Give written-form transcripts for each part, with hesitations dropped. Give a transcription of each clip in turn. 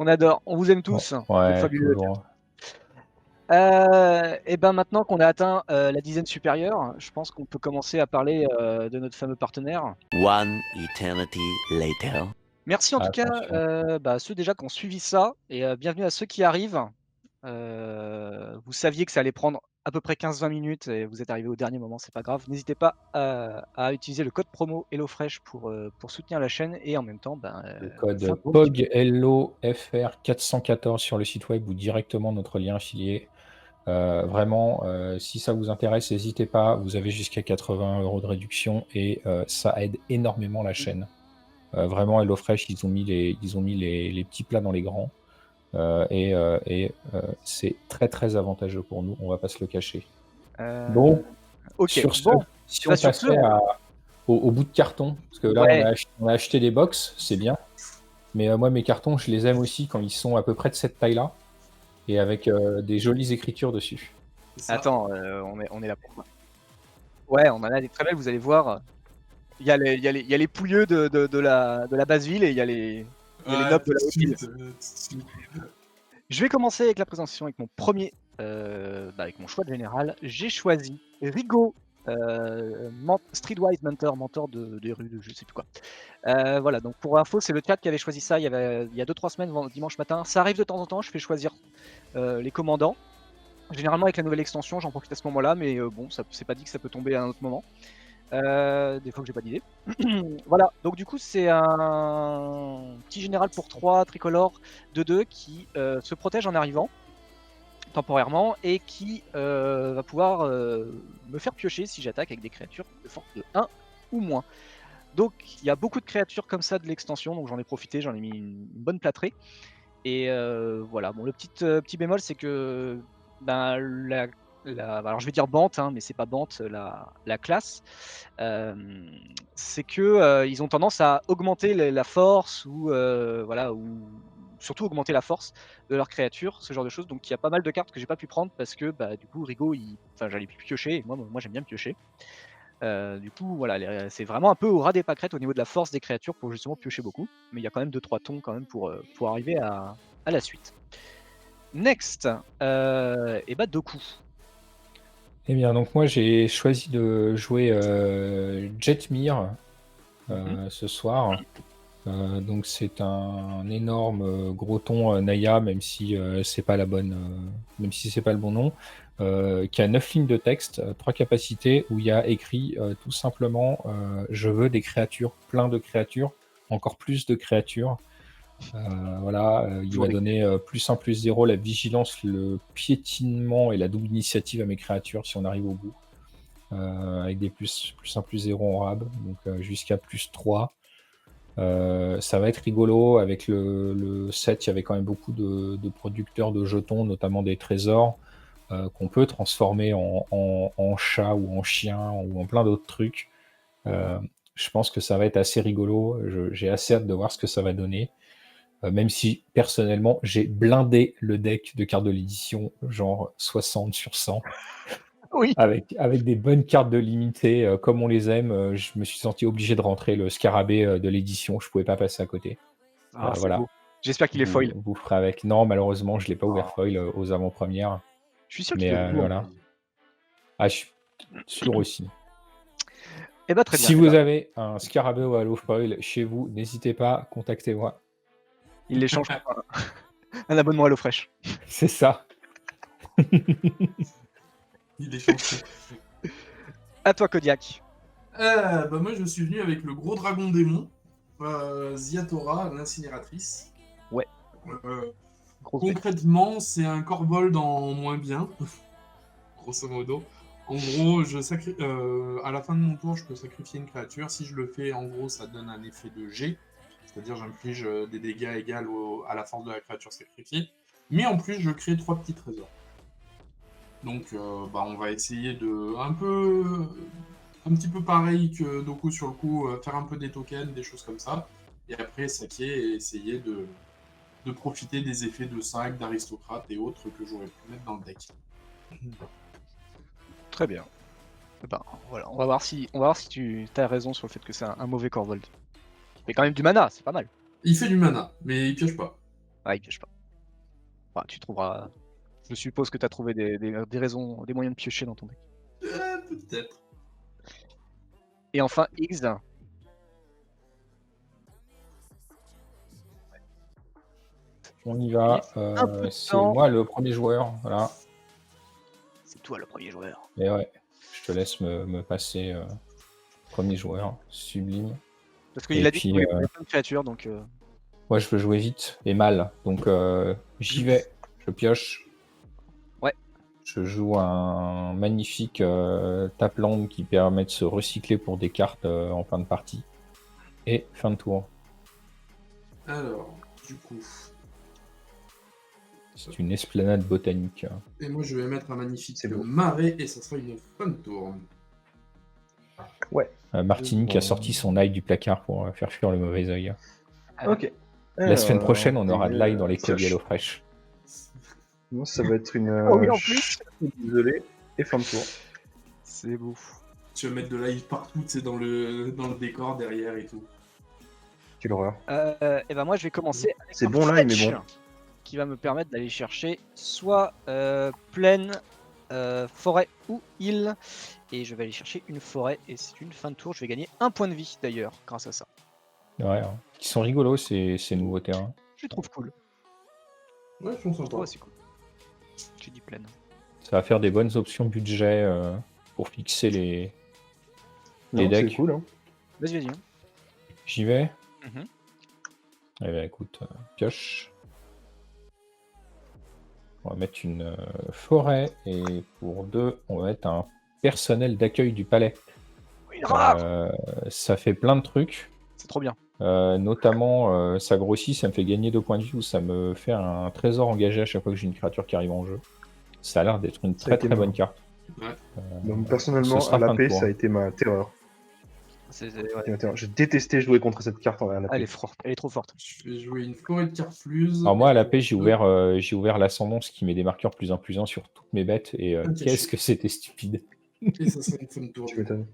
On adore, on vous aime Bon, tous. Vous êtes ouais, fabuleux. toujours. Et ben maintenant qu'on a atteint la dizaine supérieure, je pense qu'on peut commencer à parler de notre fameux partenaire. One eternity later. Merci en tout cas Attention. à ceux déjà qui ont suivi ça et bienvenue à ceux qui arrivent. Vous saviez que ça allait prendre à peu près 15-20 minutes et vous êtes arrivés au dernier moment, c'est pas grave. N'hésitez pas à utiliser le code promo HelloFresh pour soutenir la chaîne et en même temps, Le code faire vos petits- POGLOFR414 sur le site web ou directement notre lien affilié. Vraiment, si ça vous intéresse, n'hésitez pas. Vous avez jusqu'à 80 € de réduction et ça aide énormément la chaîne. Vraiment, HelloFresh, ils ont mis les petits plats dans les grands. C'est très très avantageux pour nous, on va pas se le cacher. Bon, Ok, sur ce, bon. si Bah, on sur ce, passait au bout de carton, parce que là Ouais. on a acheté des box, c'est bien, mais moi mes cartons je les aime aussi quand ils sont à peu près de cette taille-là et avec des jolies écritures dessus. Attends, on est là pour quoi? Ouais, on en a des très belles, vous allez voir. Il y a les pouilleux de la basse ville et il y a les nobles de la haute ville. Je vais commencer avec la présentation avec mon premier, avec mon choix de général. J'ai choisi Rigaud, Streetwise mentor des rues de je sais plus quoi. Voilà, donc pour info, c'est le chat qui avait choisi ça il y a 2-3 semaines, dimanche matin. Ça arrive de temps en temps, je fais choisir les commandants. Généralement avec la nouvelle extension, j'en profite à ce moment-là, mais bon, c'est pas dit que ça peut tomber à un autre moment. Des fois que j'ai pas d'idée. Voilà, donc du coup c'est un petit général pour 3 tricolore de 2 qui se protège en arrivant temporairement et qui va pouvoir me faire piocher si j'attaque avec des créatures de force de 1 ou moins. Donc il y a beaucoup de créatures comme ça de l'extension, donc j'en ai profité, j'en ai mis une bonne plâtrée. Et voilà, bon le petit bémol c'est que alors je vais dire Bante, hein, mais c'est pas Bante la classe. C'est que ils ont tendance à augmenter la force ou voilà, ou surtout augmenter la force de leurs créatures, ce genre de choses. Donc il y a pas mal de cartes que j'ai pas pu prendre parce que du coup Rigaud, j'allais plus piocher et moi j'aime bien piocher. Du coup voilà, c'est vraiment un peu au ras des pâquerettes au niveau de la force des créatures pour justement piocher beaucoup. Mais il y a quand même 2-3 tons quand même pour arriver à la suite. Next, et Doku. Eh bien, donc moi j'ai choisi de jouer Jetmir ce soir. Donc c'est un énorme gros ton Naya, même si c'est pas la bonne, même si c'est pas le bon nom, qui a 9 lignes de texte, 3 capacités, où il y a écrit tout simplement je veux des créatures, plein de créatures, encore plus de créatures. Voilà, il va donner +1, +0, la vigilance, le piétinement et la double initiative à mes créatures si on arrive au bout. Avec des +1, +0 en rab, donc jusqu'à +3. Ça va être rigolo. Avec le set, il y avait quand même beaucoup de producteurs de jetons, notamment des trésors, qu'on peut transformer en chat ou en chien ou en plein d'autres trucs. Je pense que ça va être assez rigolo. J'ai assez hâte de voir ce que ça va donner. Même si, personnellement, j'ai blindé le deck de cartes de l'édition, genre 60 sur 100. Oui. Avec des bonnes cartes de limité, comme on les aime, je me suis senti obligé de rentrer le scarabée de l'édition. Je pouvais pas passer à côté. Ah, c'est Voilà. beau. J'espère qu'il est foil. Vous ferez avec. Non, malheureusement, je l'ai pas ouvert foil aux avant-premières. Je suis sûr qu'il Mais est beau. voilà. Ah, je suis sûr aussi. Et très bien. Si vous avez un scarabée ou halo foil chez vous, n'hésitez pas, contactez-moi. Il l'échange pour un abonnement à HelloFresh. C'est ça. Il est chanceux. À toi, Kodiak. Moi, je suis venu avec le gros dragon démon, Ziatora, l'incinératrice. Ouais. Concrètement, c'est un corvold en moins bien, grosso modo. En gros, à la fin de mon tour, je peux sacrifier une créature. Si je le fais, en gros, ça donne un effet de G, c'est-à-dire j'inflige des dégâts égaux à la force de la créature sacrifiée. Mais en plus, je crée 3 petits trésors. Donc, on va essayer de un petit peu pareil que Doku sur le coup, faire un peu des tokens, des choses comme ça. Et après, saquer et essayer de profiter des effets de sac, d'aristocrate et autres que j'aurais pu mettre dans le deck. Très bien. Voilà, on va voir si tu as raison sur le fait que c'est un mauvais Corvold. Il fait quand même du mana, c'est pas mal. Il fait du mana, mais il pioche pas. Ah, il pioche pas. Enfin, tu trouveras. Je suppose que tu as trouvé des raisons, des moyens de piocher dans ton deck. Peut-être. Et enfin, X. On y va. Un peu de C'est temps. moi le premier joueur. Voilà. C'est toi le premier joueur. Et ouais, je te laisse me passer premier joueur. Sublime. Parce qu'il Et a dit qu'il puis, voulait jouer plein de créatures, donc. moi, je veux jouer vite et mal. Donc, j'y vais. Je pioche. Ouais. Je joue un magnifique tape-land qui permet de se recycler pour des cartes en fin de partie. Et fin de tour. Alors, du coup. C'est une esplanade botanique. Et moi, je vais mettre un magnifique C'est beau. marais et ça sera une fin de tour. Ouais. Martinique a sorti son ail du placard pour faire fuir le mauvais œil. Ok. La semaine prochaine, on aura de l'ail dans les clubs pioche. Yellow Fresh. Moi, ça va être une. Oh oui, en plus. Désolé. Et fin de tour. C'est beau. Tu vas mettre de l'ail partout, tu sais, dans le décor derrière et tout. Quelle horreur. Et ben moi, je vais commencer avec C'est un bon, là, mais fetch bon. qui va me permettre d'aller chercher soit plaine, forêt ou île. Et je vais aller chercher une forêt. Et c'est une fin de tour. Je vais gagner un point de vie d'ailleurs grâce à ça. Ouais, hein. Qui sont rigolos ces nouveaux terrains. Je les trouve cool. Ouais, ils sont sympas. Oh, c'est cool. J'ai dit plaine. Ça va faire des bonnes options budget pour fixer les Non, decks. c'est cool. Hein. Vas-y, vas-y. J'y vais. Mhm. Eh ben écoute, pioche. On va mettre une forêt et pour 2, on va mettre un personnel d'accueil du palais. Une rare. Ça fait plein de trucs. C'est trop bien. Notamment, ça grossit, ça me fait gagner 2 points de vie ou ça me fait un trésor engagé à chaque fois que j'ai une créature qui arrive en jeu. Ça a l'air d'être une Ça a très été très marrant. bonne carte. Donc, personnellement, ce sera à la fin de paix, tour. ça a été ma terreur. Ouais. J'ai détesté jouer contre cette carte en RNAP. Elle est forte. Elle est trop forte. Je vais jouer une forêt de Carfluse. Alors moi à la paix j'ai ouvert l'ascendance qui met des marqueurs +1/+1 sur toutes mes bêtes et Ok. qu'est-ce que c'était stupide. Et ça sera une fin de tour. Tu m'étonnes.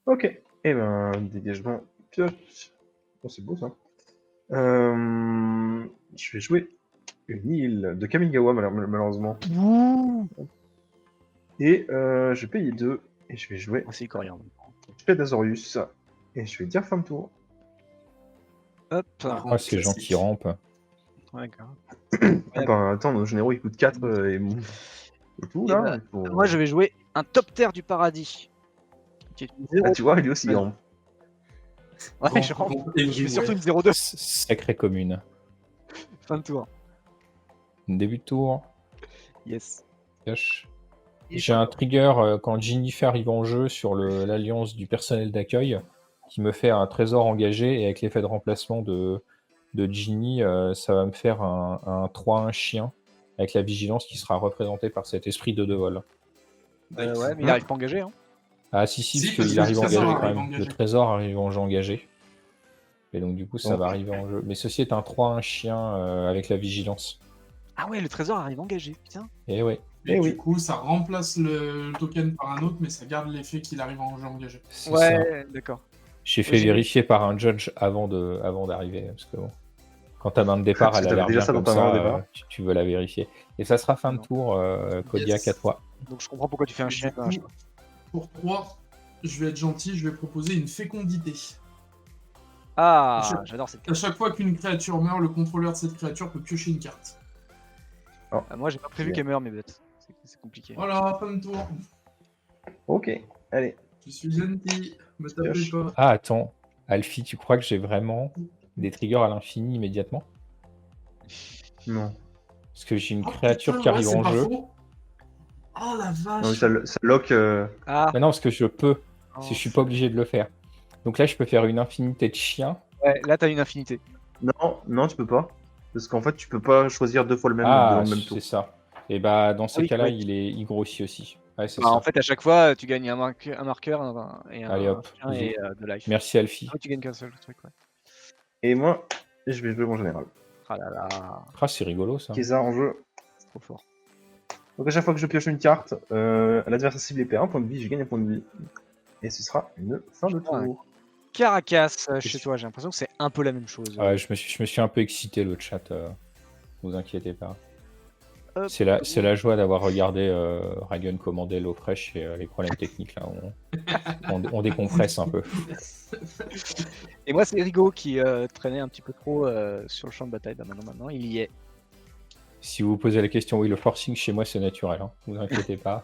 Ok. Et ben, dégagement. Pioche. Oh, c'est beau ça. Je vais jouer une île de Kamigawa, malheureusement. Et je vais payer 2. Et je vais jouer Oh, c'est coréen. Azorius. Et je vais dire fin de tour. Hop. Ah ces gens qui rampent. Ouais, grave. Ah ben, attends, nos généraux ils coûtent 4 et tout Et là. bah, il faut- Moi, je vais jouer un top terre du paradis. Qui est une Ah, 0. tu vois, il est aussi Ouais. grand. Ouais, je rentre. Et Je vais surtout une 0-2. Sacrée commune. Fin de tour. Début de tour. Yes. Pioche. J'ai un trigger quand Jennifer arrive en jeu sur l'alliance du personnel d'accueil qui me fait un trésor engagé et avec l'effet de remplacement de Ginny, ça va me faire un 3-1 chien avec la vigilance qui sera représentée par cet esprit de vol. Ouais, mais il arrive pas engagé. Hein. Ah si, Si, parce parce qu'il que arrive le trésor engagé quand arrive même. engagé. Le trésor arrive en jeu engagé. Et donc du coup ça Donc. va arriver en jeu. Mais ceci est un 3-1 chien avec la vigilance. Ah ouais, le trésor arrive engagé. Putain. Et ouais, Et Eh du oui. coup, ça remplace le token par un autre, mais ça garde l'effet qu'il arrive en jeu engagé. c'est ça. Ouais, d'accord. J'ai fait J'ai- vérifier par un judge avant d'arriver, parce que bon, quand ta main de départ Parce elle que a l'air t'avais déjà bien ça dans comme ta main ça, de départ. tu veux la vérifier. Et ça sera fin de Non. tour, Kodiak Yes. à toi. Donc je comprends pourquoi tu fais un Et chien. du coup, pour 3, je vais être gentil, je vais proposer une fécondité. Ah, j'adore cette À carte. chaque fois qu'une créature meurt, le contrôleur de cette créature peut piocher une carte. Moi, j'ai pas prévu Bien. qu'elle meure, mes bêtes. C'est compliqué. Voilà, fin de tour. Ok, allez. Je suis gentil, me tapez Pioche. pas. Ah attends, Alfie, tu crois que j'ai vraiment des triggers à l'infini immédiatement? Non. Parce que j'ai une Oh, créature putain, qui arrive ouais, c'est en pas jeu. faux. Oh la vache. Non, mais ça lock. Ah, Mais non, parce que je peux, oh. si je suis pas obligé de le faire. Donc là, je peux faire une infinité de chiens. Ouais, là, t'as une infinité. Non, tu peux pas. Parce qu'en fait, tu peux pas choisir 2 fois le même Ah, dans le même tour. c'est ça. Et bah dans ces Oui, cas-là, oui. il grossit aussi. Ouais, c'est Bah, ça. en fait, à chaque fois, tu gagnes un marqueur et un Allez, hop, chien et de life. Merci Alfie. Ah, tu gagnes qu'un seul truc, ouais. Et moi, je vais jouer mon général. Ah là là, Ah, c'est rigolo ça. Kesa en jeu. c'est trop fort. Donc à chaque fois que je pioche une carte, l'adversaire ciblé perd un point de vie, je gagne un point de vie. Et ce sera une fin de tour. Ouais. Caracas, chez toi, j'ai l'impression que c'est un peu la même chose. Ouais, je me suis un peu excité, le chat. Vous inquiétez pas. Hop. C'est la joie d'avoir regardé Ragun commander l'eau fraîche et les problèmes techniques là. On décompresse un peu. Et moi, c'est Rigo qui traînait un petit peu trop sur le champ de bataille. Bah, maintenant, il y est. Si vous vous posez la question, oui, le forcing chez moi c'est naturel. Hein. Vous inquiétez pas.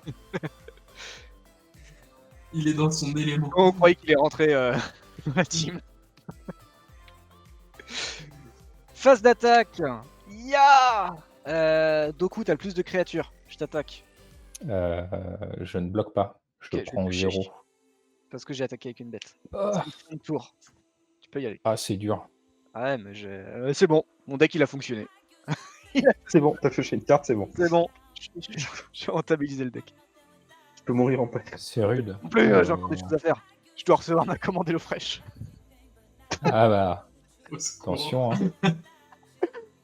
Il est dans son élément. Oh, on croyait qu'il est rentré dans la team. Phase d'attaque. Ya Doku, t'as le plus de créatures. Je t'attaque. Je ne bloque pas. Je Ok, je vais prends toucher. 0. Parce que j'ai attaqué avec une bête. Ah, C'est une tour. Tu peux y aller. c'est dur. Ah ouais, mais c'est bon. Mon deck, il a fonctionné. C'est bon, t'as pioché une carte, c'est bon. C'est bon. J'ai rentabilisé le deck. Tu peux mourir en paix. C'est rude. En plus, j'ai encore des choses à faire. Je dois recevoir ma commande d'eau fraîche. Ah bah, Au secours. attention. Hein.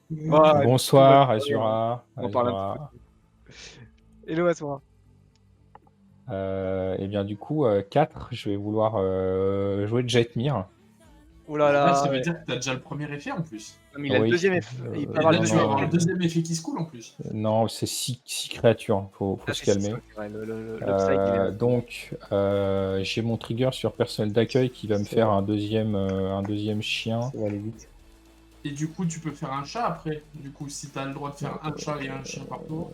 Ouais, Bonsoir, Azura. On parle un Azura. Hello, Asura. Et bien du coup, 4, je vais vouloir jouer Jetmir. Oh là là. Ah, ça veut dire que t'as déjà le premier effet en plus. Non, mais il a Oui. le deuxième effet. Il peut Et avoir là, le tu non, vas deuxième avoir non. le deuxième effet qui se coule en plus. Non, c'est 6 créatures, faut Ah, se c'est calmer. ça, c'est vrai, l'upside, il est- Donc, j'ai mon trigger sur personnel d'accueil qui va me C'est faire vrai. un deuxième chien. Ça va aller vite. Et du coup, tu peux faire un chat après. Du coup, si t'as le droit de faire un chat et un chien par tour.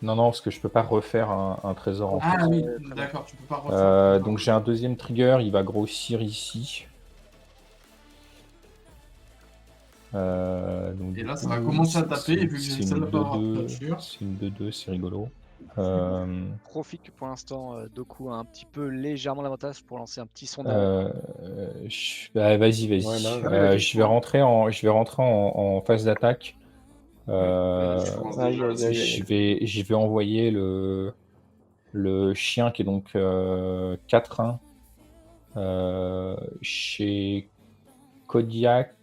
Non, parce que je peux pas refaire un trésor en Ah plus. oui, très bien. d'accord, tu peux pas refaire. Donc j'ai un deuxième trigger, il va grossir ici. Donc, Et du là, ça coup, va commencer à c'est- taper, et vu que j'ai c'est une seule une barre 2-2, créature. c'est une 2-2, c'est rigolo. Profite que pour l'instant, Doku a un petit peu légèrement l'avantage pour lancer un petit sondage. Vas-y. Ouais, là, vas-y, Je vais rentrer en phase d'attaque. Là, tu commences Aïe, déjà à aïe, aïe, sécher. Je vais envoyer le chien qui est donc 4-1 chez Kodiak.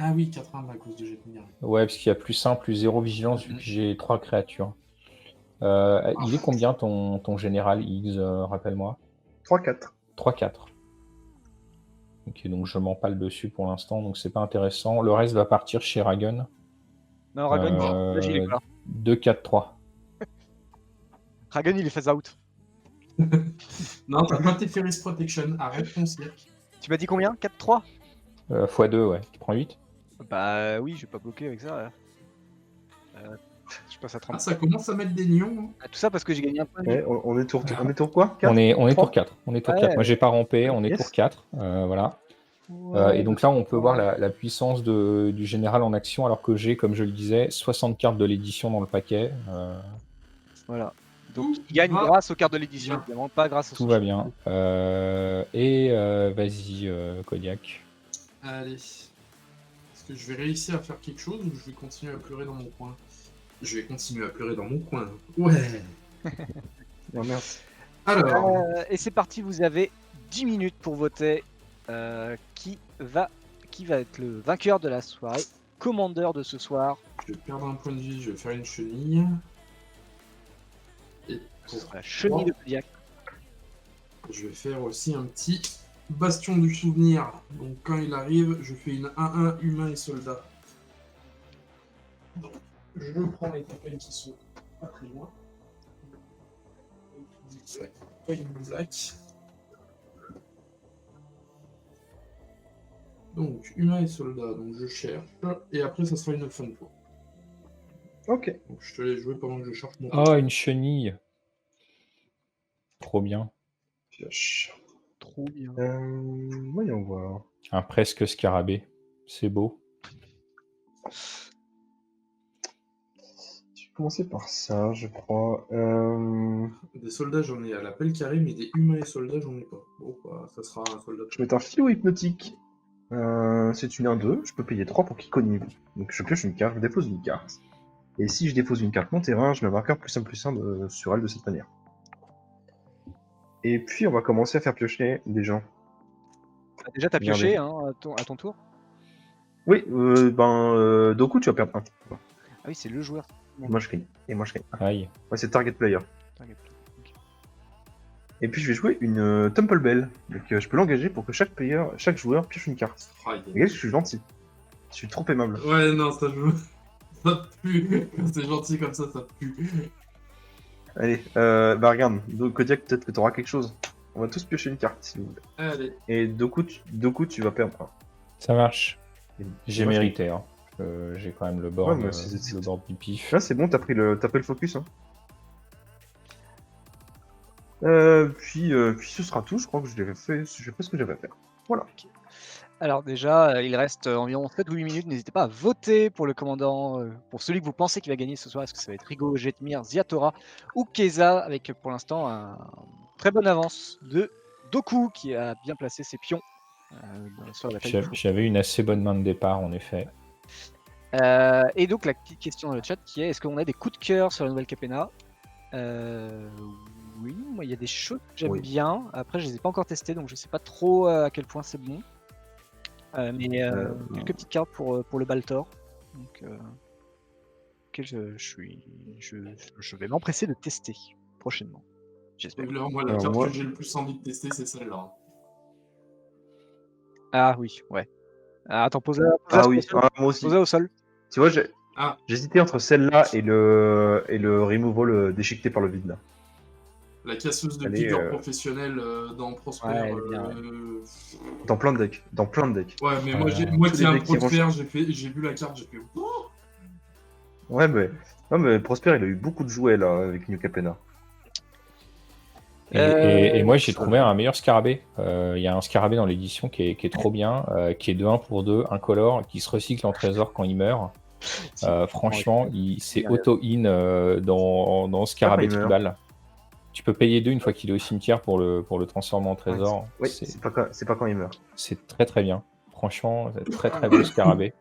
Ah oui, 80 à cause de Jetmir. Ouais, parce qu'il y a +1, +0 vigilance vu que j'ai 3 créatures. Il est combien ton général X, rappelle-moi? 3-4. 3-4. Ok, donc je m'empale dessus pour l'instant, donc c'est pas intéressant. Le reste va partir chez Ragun. Non, Ragon, Euh, là, il est pas. 2-4-3. Ragon, il est phase out. Non, t'as pas tes Ferris Protection, arrête ton cirque. Tu m'as dit combien 4-3 x2, ouais. Tu prends 8. Bah oui, je vais pas bloquer avec ça. Là. Je passe à 30. Ah, ça commence à mettre des nions. Tout ça parce que j'ai gagné un point de vie. Ouais, on est tour quoi 4 On est tour 3. 4. On est tour Ouais. 4. Moi j'ai pas rampé, on est Yes. tour 4. Voilà. Ouais. Et donc là, on peut voir la puissance du général en action, alors que j'ai, comme je le disais, 60 cartes de l'édition dans le paquet. Voilà. Donc Tout il gagne va grâce aux cartes de l'édition, bien. évidemment, pas grâce à Tout son va choix. bien. Vas-y, Kodiak. Allez. Est-ce que je vais réussir à faire quelque chose ou je vais continuer à pleurer dans mon coin? Je vais continuer à pleurer dans mon coin. Ouais. Non, merci. Alors, Et c'est parti, vous avez 10 minutes pour voter qui va être le vainqueur de la soirée, commandeur de ce soir. je vais perdre un point de vie, je vais faire une chenille. Et Ce pour sera la chenille de Kodiak. je vais faire aussi un petit bastion du souvenir. Donc quand il arrive, je fais une 1-1 humain et soldat. Donc je prends les tokens qui sont pas très loin. Black. Donc humain et soldat, donc je cherche. Et après ça sera une fin de tour. Ok. Donc je te laisse jouer pendant que je cherche mon. Oh, une chenille. Trop bien. Pioche. Trop bien. Voyons voir. Un presque scarabée. C'est beau. Je vais commencer par ça, je crois. Des soldats j'en ai à la pelle carrée, mais des humains et soldats j'en ai pas. Bon bah ça sera un soldat. Je vais mettre un fléau hypnotique. C'est une 1-2, je peux payer 3 pour qu'il cogne. Donc je pioche une carte, je dépose une carte. Et si je dépose une carte mon terrain, je mets un marqueur +1/+1 sur elle de cette manière. Et puis on va commencer à faire piocher des gens. Déjà, t'as Regardez. pioché hein, à ton tour. Oui, Doku, tu vas perdre 1. Ah oui, c'est le joueur. Moi je gagne. Et moi je gagne. Aïe. Ouais, c'est target player. Target. Ok. Et puis je vais jouer une Temple Bell. Donc je peux l'engager pour que chaque joueur pioche une carte. Aïe. Regardez, je suis gentil. Je suis trop aimable. Ouais, non, ça joue. Ça pue. C'est gentil comme ça pue. Allez, bah regarde, Kodiak, peut-être que t'auras quelque chose. On va tous piocher une carte, s'il vous plaît. Allez. Et Doku, tu vas perdre. Ça marche. Et- J'ai moi, je- mérité. Hein. J'ai quand même le board, Ouais, mais c'est- le board du pif. Là, c'est bon, t'as pris le focus. Hein. Puis ce sera tout. Je crois que j'ai fait ce que j'avais à faire. Voilà. Alors déjà, il reste environ 7 ou 8 minutes. N'hésitez pas à voter pour le commandant, pour celui que vous pensez qui va gagner ce soir. Est-ce que ça va être Rigo, Jetmir, Ziatora ou Keza, avec pour l'instant un très bonne avance de Doku qui a bien placé ses pions sur la bataille. J'avais une assez bonne main de départ, en effet. Et donc la petite question dans le chat qui est est-ce qu'on a des coups de cœur sur la nouvelle Capenna? Oui, moi il y a des choses que j'aime Oui. bien. Après, je les ai pas encore testés, donc je sais pas trop à quel point c'est bon. Mais quelques petites cartes pour le Baltor. Donc, que je vais m'empresser de tester prochainement. J'espère. Donc là, moi, la Alors, carte moi- que j'ai le plus envie de tester, c'est celle-là. Ah oui, ouais. Ah, attends, pose-la Ah sur oui, le sol. moi aussi. Pose-la au sol. Tu vois, Ah. j'hésitais entre celle-là et le removal déchiqueté par le vide là. La casseuse de Allez, figure professionnelle dans Prosper. Ouais, elle est bien, Dans plein de decks. Ouais, mais moi, Tous moi les qui ai un decks pro de qui fer, j'ai vu la carte, j'ai fait. Oh Ouais, mais... Non, mais Prosper, il a eu beaucoup de jouets là avec New Capenna. Et moi, j'ai trouvé un meilleur scarabée. Il y a un scarabée dans l'édition qui est trop bien, qui est de 1 pour 2, incolore, qui se recycle en trésor quand il meurt. Franchement, c'est auto-in dans scarabée il meurt. tribal. Tu peux payer 2 une fois qu'il est au cimetière pour le transformer en trésor. Oui, c'est pas quand il meurt. C'est très très bien. Franchement, c'est très très bon scarabée.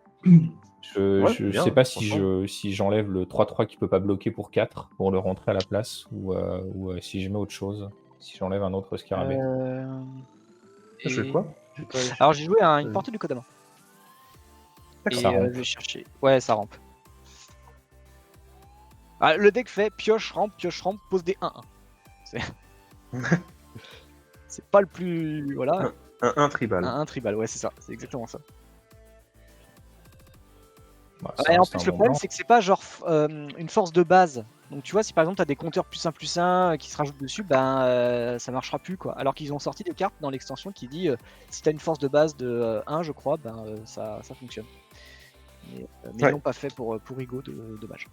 Je bien, sais pas si franchement. si j'enlève le 3-3 qui peut pas bloquer pour 4 pour le rentrer à la place ou si je mets autre chose. Si j'enlève un autre scarabée. Je fais quoi Alors j'ai joué à une portée du Kodama. Et Ça rampe. je vais chercher. Ouais, ça rampe. Ah, le deck fait pioche, rampe, pose des 1-1. C'est pas le plus. Voilà. Un tribal. Un tribal, ouais, c'est ça. C'est exactement ça. Bah, Et en reste plus, un le bon problème, blanc. c'est que c'est pas genre une force de base. Donc, tu vois, si par exemple, tu as des compteurs +1/+1 qui se rajoutent dessus, ben ça marchera plus quoi. Alors qu'ils ont sorti des cartes dans l'extension qui dit si tu as une force de base de 1, je crois, ben ça fonctionne. Mais ils l'ont pas fait pour Rigo, dommage.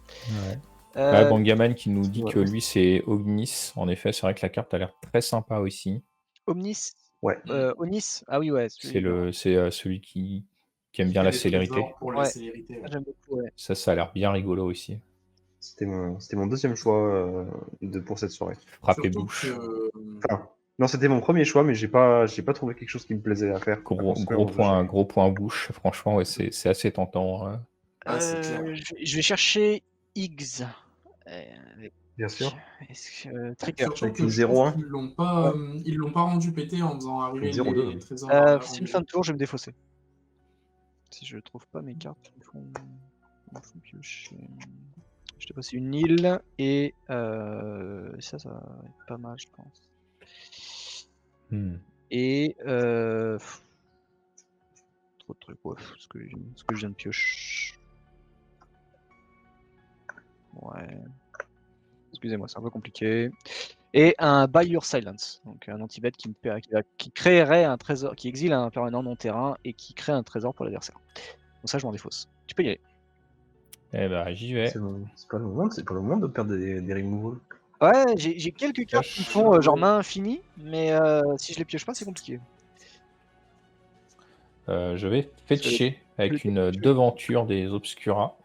Ouais. Bangaman qui nous dit que lui c'est Ognis. En effet, c'est vrai que la carte a l'air très sympa aussi. Omnis. Ouais. Onis. Ah oui, ouais. C'est celui qui aime bien fait la des célérité. trésors pour la Ouais. célérité. J'aime beaucoup, ouais. Ça a l'air bien rigolo aussi. C'était mon deuxième choix pour cette soirée. Frapper Surtout bouche. que, Enfin, non, c'était mon premier choix, mais j'ai pas trouvé quelque chose qui me plaisait à faire. Gros point bouche. Franchement, ouais, c'est assez tentant. Hein. Ah, c'est clair. Je vais chercher X. Bien sûr. Trigger. Surtout Avec que une je trouve 0-1. qu'ils l'ont pas rendu pété en faisant arriver 0-2. les trésors. Si une fin de tour, je vais me défausser. Si je trouve pas mes cartes, il faut piocher. Je t'ai passé une île et ça va être pas mal, je pense. Et trop de trucs, ouais, ce que je viens de piocher. Ouais. Excusez-moi, c'est un peu compliqué. Et un Buy Your Silence, donc un anti-bet qui créerait un trésor, qui exile un permanent non-terrain et qui crée un trésor pour l'adversaire. Donc ça, je m'en défausse. Tu peux y aller. Eh ben, j'y vais. C'est pas le moment de perdre des removals. Ouais, j'ai quelques cartes qui me font genre main infinie, mais si je les pioche pas, c'est compliqué. Je vais fetcher avec une devanture des Obscura.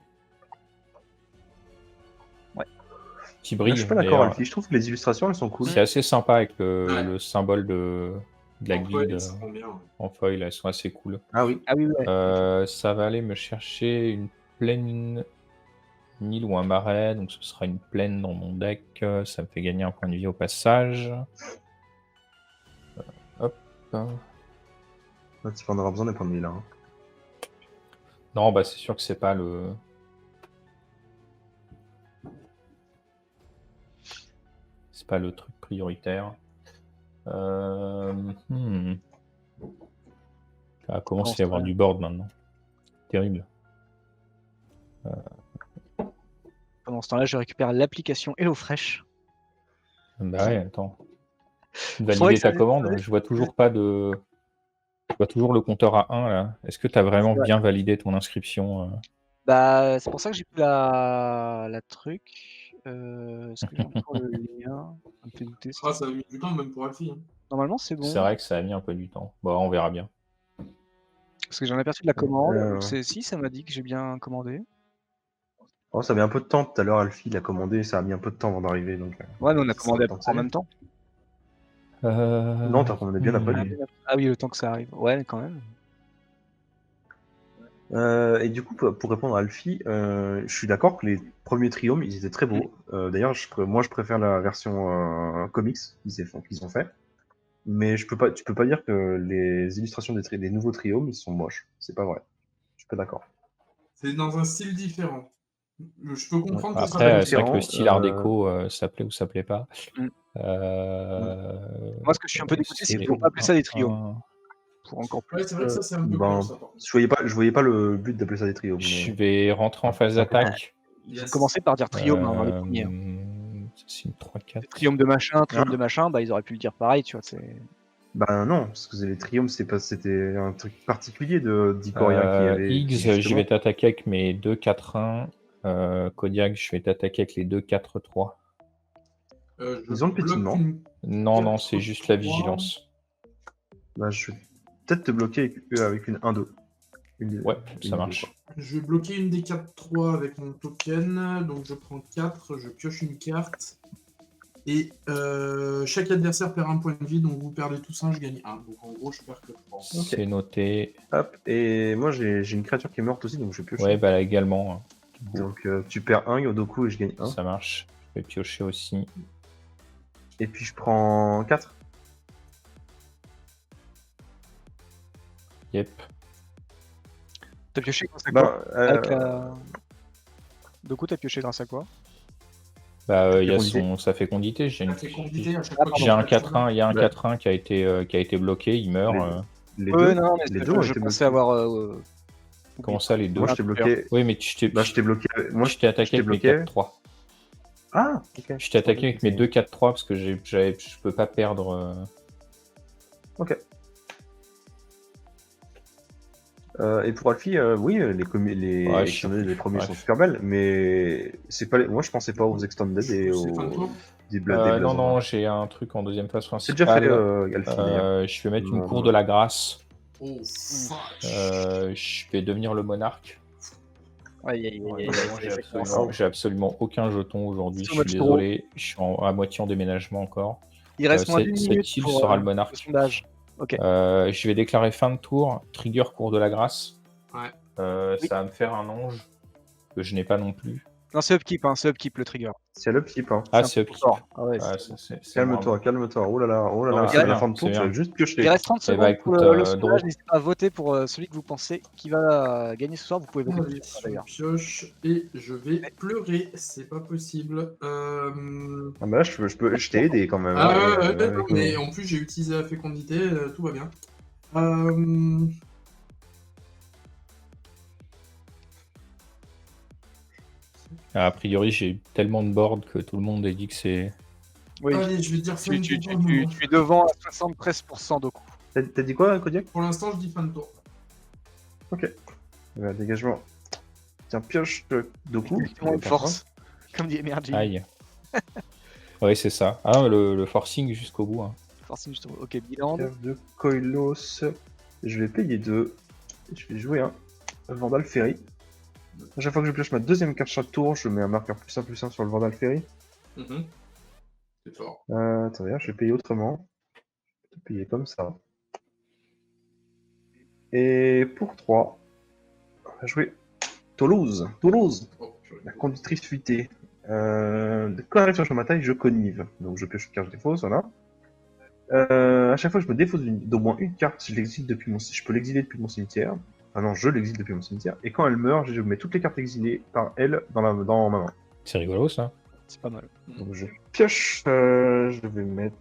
Ouais. Qui brille. Je suis pas d'accord, Alfie. Je trouve que les illustrations, elles sont cool. C'est assez sympa avec le symbole de la guilde en foil. Elles sont assez cool. Ah oui. Ah oui, ouais. Ça va aller me chercher une plaine, une île ou un marais. Donc ce sera une plaine dans mon deck. Ça me fait gagner un point de vie au passage. Hop. Là, tu vas en avoir besoin des points de vie là. Hein. Non, bah c'est sûr que c'est pas le. C'est pas le truc prioritaire. Ça commence à y avoir du board maintenant. Terrible. Pendant ce temps-là, je récupère l'application HelloFresh. Bah ouais, attends. trouvais que Valider ça ta commande, je vois toujours pas de. Je vois toujours le compteur à 1 là. Est-ce que tu as vraiment bien validé ton inscription Bah, c'est pour ça que j'ai pris la truc. Est-ce que j'ai encore le lien? Ça me fait douter. Ah, ça a mis du temps, même pour Alfie. Hein. Normalement, c'est bon. C'est vrai que ça a mis un peu du temps. Bon, on verra bien. Parce que j'en ai aperçu de la commande. Si, ça m'a dit que j'ai bien commandé. Oh, ça a mis un peu de temps tout à l'heure, Alfie l'a commandé, ça a mis un peu de temps avant d'arriver. Donc, Ouais, mais on a ça commandé va en même temps. Non, t'as commandé bien après. Ah oui, le temps que ça arrive. Ouais, quand même. Et du coup, pour répondre à Alfie, je suis d'accord que les premiers triomes, ils étaient très beaux. D'ailleurs, moi, je préfère la version comics qu'ils ont fait. Mais tu peux pas dire que les illustrations des nouveaux triomes, ils sont moches. C'est pas vrai. Je suis pas d'accord. C'est dans un style différent. Je peux comprendre que ça Après, peut c'est vrai que le style art différent, déco, ça plaît ou ça plaît pas. Mm. Moi, ce que je suis un peu dégoûté, c'est qu'ils n'ont pas appelé ça des triomes. Pour encore plus. Ouais, c'est vrai que ça, c'est un peu Ben, con, ça. je voyais pas le but d'appeler ça des triomes. Je Mais... vais rentrer en phase d'attaque. Ils ont commencé par dire triome dans les premiers. C'est une 3-4. Triome de machin, bah ils auraient pu le dire pareil, tu vois. Ben non, parce que les triomes, c'était un truc particulier d'Icoria qui avait. X, je vais t'attaquer avec mes 2-4-1. Kodiak, je vais t'attaquer avec les 2-4-3. Ils ont le pétillement. Non, c'est juste la vigilance. Bah, je vais peut-être te bloquer avec une 1-2. Ouais, ça marche. Je vais bloquer une des 4-3 avec mon token. Donc je prends 4, je pioche une carte. Et chaque adversaire perd un point de vie, donc vous perdez tous un, je gagne 1. Donc en gros, je perds que 3. C'est noté. Hop, et moi j'ai une créature qui est morte aussi, donc je pioche. Ouais, bah là également. Donc tu perds 1 Yodoku et je gagne 1. Ça marche. Je vais piocher aussi. Et puis je prends 4. Yep. T'as pioché grâce à quoi Doku, t'as pioché grâce à quoi? Bah, ça fait condité. J'ai un 4-1, il y a un 4-1 qui a été bloqué, il meurt. Les deux, non, mais les deux je pensais avoir. Comment ça, les deux? Moi, je t'ai bloqué. Oui, mais je t'ai bloqué. Moi, je t'ai attaqué avec mes 4-3. Ah, ok. Je t'ai attaqué avec mes 2-4-3 parce que je peux pas perdre. Ok. Et pour Alfie, oui, les premiers sont super belles, mais c'est pas moi je pensais pas aux Extended et aux des non, j'ai un truc en deuxième phase principale. C'est déjà fait, Alfie. Je vais mettre une cour de la grâce. Oh, je vais devenir le monarque. J'ai absolument aucun jeton aujourd'hui, je suis désolé, je suis à moitié en déménagement encore. Il reste moins d'une minute cette île sera le monarque. Okay. Je vais déclarer fin de tour, trigger cours de la grâce. Ouais. Ça va me faire un ange que je n'ai pas non plus. Non, c'est upkeep, c'est upkeep le trigger. C'est l'upkeep. Ah, c'est upkeep. Calme-toi. Oh là là, c'est la fin de tour, tu vas juste piocher. Il reste 30 secondes pour le sondage, n'hésitez pas à voter pour celui que vous pensez qui va gagner ce soir. Vous pouvez voter d'ailleurs. Je pioche et je vais pleurer, c'est pas possible. Ah bah là, je t'ai aidé quand même. Mais en plus j'ai utilisé la fécondité, tout va bien. A priori, j'ai tellement de boards que tout le monde a dit que c'est. Oui, allez, je vais dire fin de tour. Tu es devant à 73% de coup. T'as dit quoi, Kodiak? Pour l'instant, je dis fin de tour. Ok. Dégagement. Tiens, pioche Doku. Une force. Comme dit Emergy. Aïe. Oui, c'est ça. Ah, le forcing jusqu'au bout. Hein. Forcing jusqu'au bout. Ok, bilan. De Koilos. Je vais payer 2. Je vais jouer un Vandal Ferry. À chaque fois que je pioche ma deuxième carte chaque tour, je mets un marqueur +1/+1 sur le Vandal Ferry. C'est fort. Attendez, je vais payer autrement. Je vais payer comme ça. Et pour 3, on va jouer Toulouse. La conductrice fuitée. Quand elle arrive sur ma taille, je connive. Donc je pioche une carte, je défausse, voilà. À chaque fois que je me défausse d'au moins une carte, je peux l'exiler depuis mon cimetière. Ah non, je l'exile depuis mon cimetière. Et quand elle meurt, je mets toutes les cartes exilées par elle dans ma main. C'est rigolo ça. C'est pas mal. Donc je pioche. Je vais mettre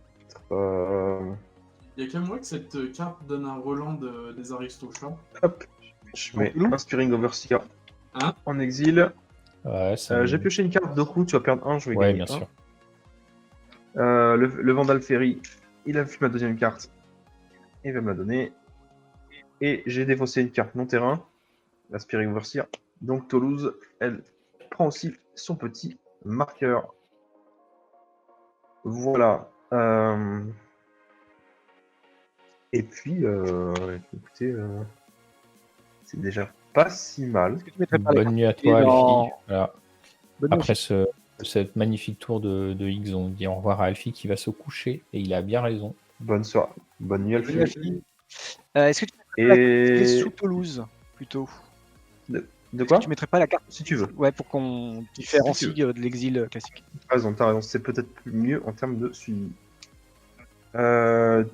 Il y a qu'à moi que cette carte donne un relan des Aristochats. Hop, je mets Inspiring Overseer Hein en exil. Ouais, ça J'ai pioché une carte de roue, tu vas perdre 1, je vais Ouais, gagner bien 1. sûr. Le Vandal Ferry, il a vu ma deuxième carte. Il va me la donner. Et j'ai défaussé une carte non-terrain, l'Aspiring Overseer. Donc Toulouse, elle prend aussi son petit marqueur. Voilà. Et puis, écoutez, c'est déjà pas si mal. Est-ce que tu mettrais pas les Bonne cartes nuit à clés toi, dans- Alfie. Voilà. Bonne nuit. Après cette magnifique tour de X, on dit au revoir à Alfie qui va se coucher et il a bien raison. Bonne soirée. Bonne nuit, Bonne nuit, Alfie. Alfie. Est-ce que tu mettrais pas la carte clé Et sous Toulouse plutôt? de quoi? Tu mettrais pas la carte Si tu veux. Ouais, pour qu'on différencie Si tu de l'exil classique. T'as raison, c'est peut-être mieux en termes de suivi.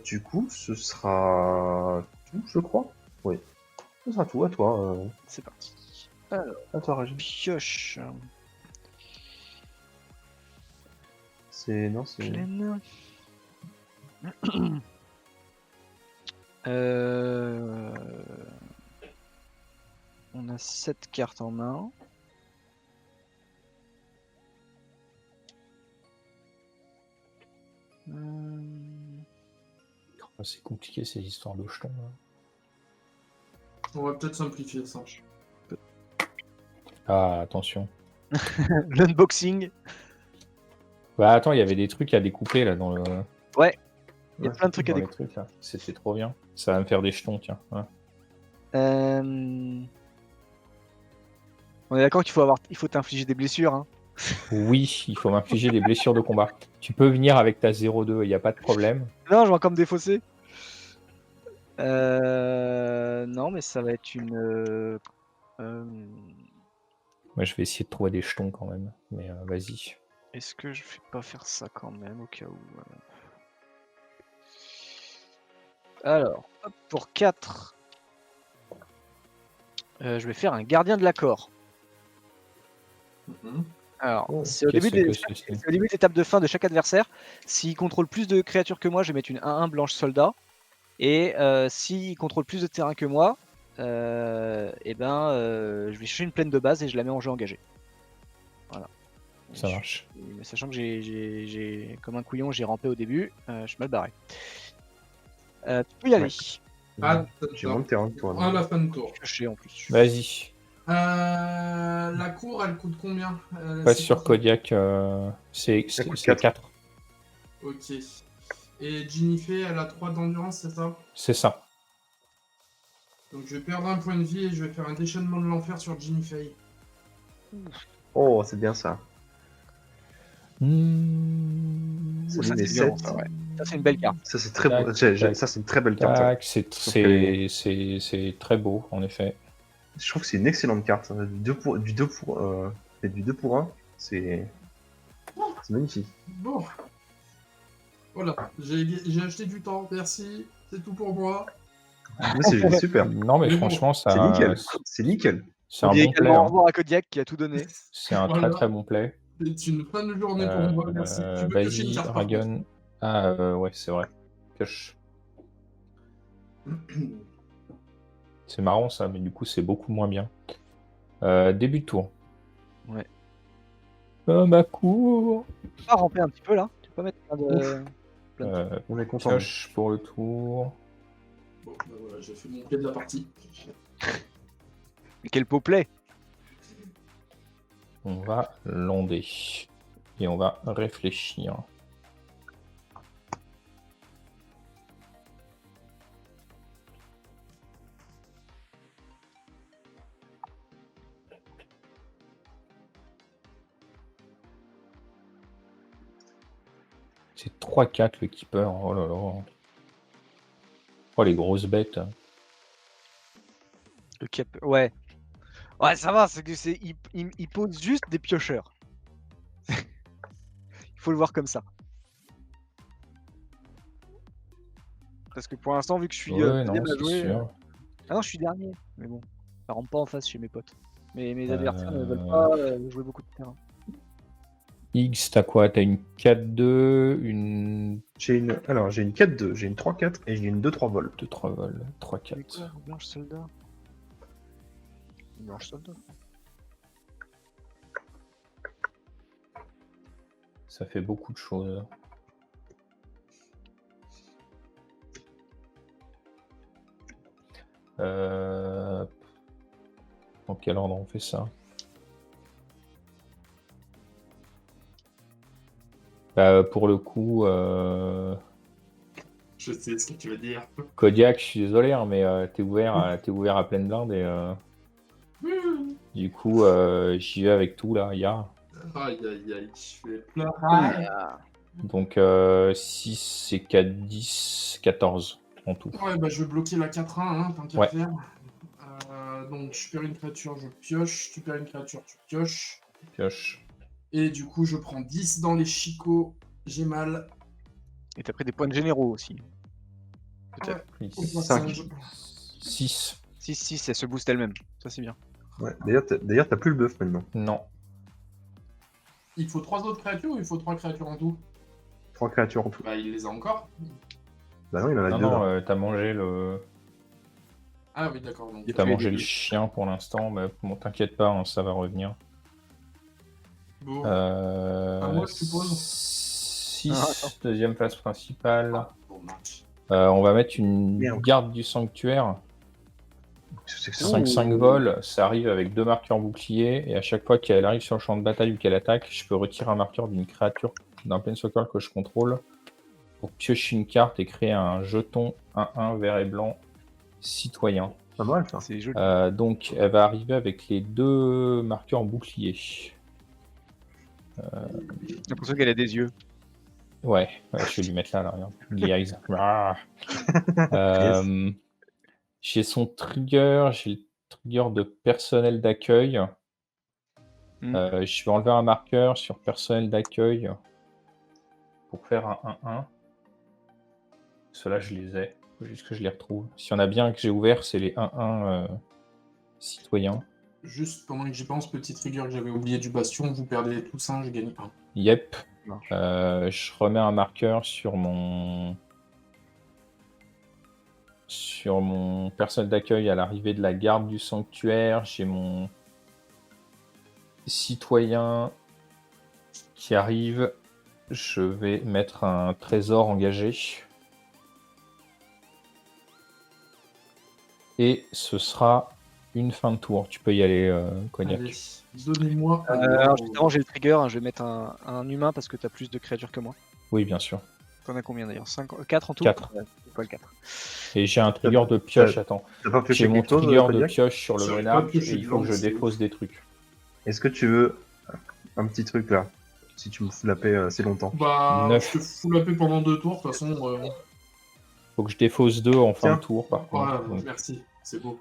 Du coup, ce sera tout, je crois. Oui. Ce sera tout, à toi. C'est parti. À toi, Régis. Pioche. Non, c'est... Pleine. On a 7 cartes en main. C'est compliqué ces histoires de jetons. Là. On va peut-être simplifier ça. Ah, attention. L'unboxing. Bah attends, il y avait des trucs à découper là dans le. Ouais. Il y a plein de trucs à dans les découvrir. trucs, là. C'était trop bien. Ça va me faire des jetons, tiens. Ouais. On est d'accord qu'il faut t'infliger des blessures. Hein. Oui, il faut m'infliger des blessures de combat. Tu peux venir avec ta 0-2, il n'y a pas de problème. Non, je vais encore me défausser. Non, mais ça va être une. Moi, je vais essayer de trouver des jetons quand même. Mais vas-y. Est-ce que je vais pas faire ça quand même au cas où Alors, hop, pour 4, je vais faire un gardien de l'accord. Mhm. Alors, Oh, c'est au, qu'est-ce début que des- c'est, c'est au début de l'étape de fin de chaque adversaire. S'il contrôle plus de créatures que moi, je vais mettre une 1-1 blanche soldat. Et s'il contrôle plus de terrain que moi, je vais chercher une plaine de base et je la mets en jeu engagé. Voilà. Ça marche. Mais sachant que j'ai comme un couillon, j'ai rampé au début, je suis mal barré. Tu peux y aller. Ah, J'ai moins de terrain que toi. à la fin de tour. Piocher en plus. Vas-y. La cour, elle coûte combien? Passe C'est sur quoi? Kodiak. C'est coûte 4. Ok. Et Jinifei, elle a 3 d'endurance, c'est ça? C'est ça. Donc je vais perdre un point de vie et je vais faire un déchaînement de l'enfer sur Jinifei. Oh, c'est bien ça. Mmh. Ça, les c'est violent, 7. ça, ouais. Ça, c'est une belle carte. Ça, c'est très Tac, beau. tac. Ça, c'est une très belle carte. ça. Tac, c'est très beau, en effet. Je trouve que c'est une excellente carte. Du 2 pour 1, c'est magnifique. Bon. Voilà, j'ai acheté du temps, merci, c'est tout pour moi. Mais c'est super. Non, mais Mais bon, franchement, ça. C'est nickel. C'est nickel. C'est un On dit bon play. également au Hein. revoir à Kodiak qui a tout donné. C'est un Voilà. très très bon play. C'est une fin de journée pour moi, merci. Tu peux piocher une Vas-y, carte par contre. Dragon. Ah, ouais, c'est vrai. Pioche. C'est marrant ça, mais du coup, c'est beaucoup moins bien. Début de tour. Ouais. Ma cour. Tu peux pas ramper un petit peu là? Tu peux pas mettre plein de. On est content. Pioche pour le tour. Bon, bah voilà, j'ai fait mon pied de la partie. Mais quel beau play! On va lander. Et on va réfléchir. C'est 3-4 le keeper. Oh là là. Oh les grosses bêtes. Le cap. Ouais. Ouais, ça va, c'est que il pose juste des piocheurs. Il faut le voir comme ça. Parce que pour l'instant, vu que je suis Ouais, non, deuxième à c'est jouer, sûr. Ah non, je suis dernier. Mais bon, ça rentre pas en face chez mes potes. Mais mes adversaires ne veulent Euh. pas jouer beaucoup de terrain. X, t'as quoi? T'as une 4-2, une J'ai une 4-2, j'ai une 3-4 et j'ai une 2-3 vol. 2-3 vol, C'est 3-4. quoi, Blanche soldat. Blanche soldat. Ça fait beaucoup de choses. Dans quel ordre on fait ça? Bah, pour le coup, Je sais ce que tu veux dire. Kodiak, je suis désolé, hein, mais t'es ouvert à pleine blinde et du coup, j'y vais avec tout là, ya. Aïe aïe aïe, je vais pleurer. Ah. Donc 6 et 4, 10, 14 en tout. Ouais, bah je vais bloquer la 4-1, hein, tant qu'à Ouais. faire. Donc je perds une créature, je pioche. Tu perds une créature, tu pioches. Pioche. Et du coup, je prends 10 dans les chicots. J'ai mal. Et t'as pris des points de généraux aussi. Peut-être. Au Cinq. passage. 6. 6, elle se booste elle-même. Ça, c'est bien. Ouais. D'ailleurs, t'as plus le buff maintenant. Non. Il faut 3 autres créatures ou il faut 3 créatures en tout? 3 créatures en tout. Bah, il les a encore. Bah non, il en a Non, 2 non, là. t'as mangé le. Ah oui, d'accord. Donc, T'as fait mangé des- le chien pour l'instant, mais bon, t'inquiète pas, hein, ça va revenir. bon. Euh, moi, je suppose. 6, Ah, attends. deuxième phase principale. Ah, bon match. On va mettre une Merde. garde du sanctuaire. C'est que ça. 5-5 vol, ça arrive avec 2 marqueurs boucliers, et à chaque fois qu'elle arrive sur le champ de bataille ou qu'elle attaque, je peux retirer un marqueur d'une créature d'un planeswalker que je contrôle pour piocher une carte et créer un jeton 1-1 vert et blanc citoyen. Pas mal ça. C'est joli. Donc elle va arriver avec les 2 marqueurs boucliers. J'ai l'impression qu'elle a des yeux. Ouais, je vais lui mettre là, regarde. The eyes. Ah. J'ai son trigger, j'ai le trigger de personnel d'accueil. Je vais enlever un marqueur sur personnel d'accueil pour faire un 1-1. Ceux-là, je les ai. Faut juste que je les retrouve. S'il y en a bien que j'ai ouvert, c'est les 1-1 citoyens. Juste pendant que j'y pense, petit trigger que j'avais oublié du bastion, vous perdez tous un, je gagne un. Yep. Marche. Je remets un marqueur sur mon personnel d'accueil à l'arrivée de la garde du sanctuaire. J'ai mon citoyen qui arrive. Je vais mettre un trésor engagé. Et ce sera une fin de tour. Tu peux y aller, Cognac. Allez, donnez-moi un Alors, euro. justement, j'ai le trigger. Hein, je vais mettre un humain parce que t'as plus de créatures que moi. Oui, bien sûr. T'en as combien d'ailleurs 4 en tout? 4. Ouais, c'est pas le 4. Et j'ai un trigger de pioche. Attends. T'as pas J'ai pioché mon quelque chose, trigger de Kodiak pioche sur le J'avais monarque pas pioché et il faut que je de lance, dépose des trucs. Est-ce que tu veux un petit truc là? Si tu me fous la paix assez longtemps. Bah, 9. je te fous la paix pendant 2 tours, de toute façon. Faut que je défausse 2 en fin Tiens. de tour, par contre. Voilà, Donc, merci, c'est beau.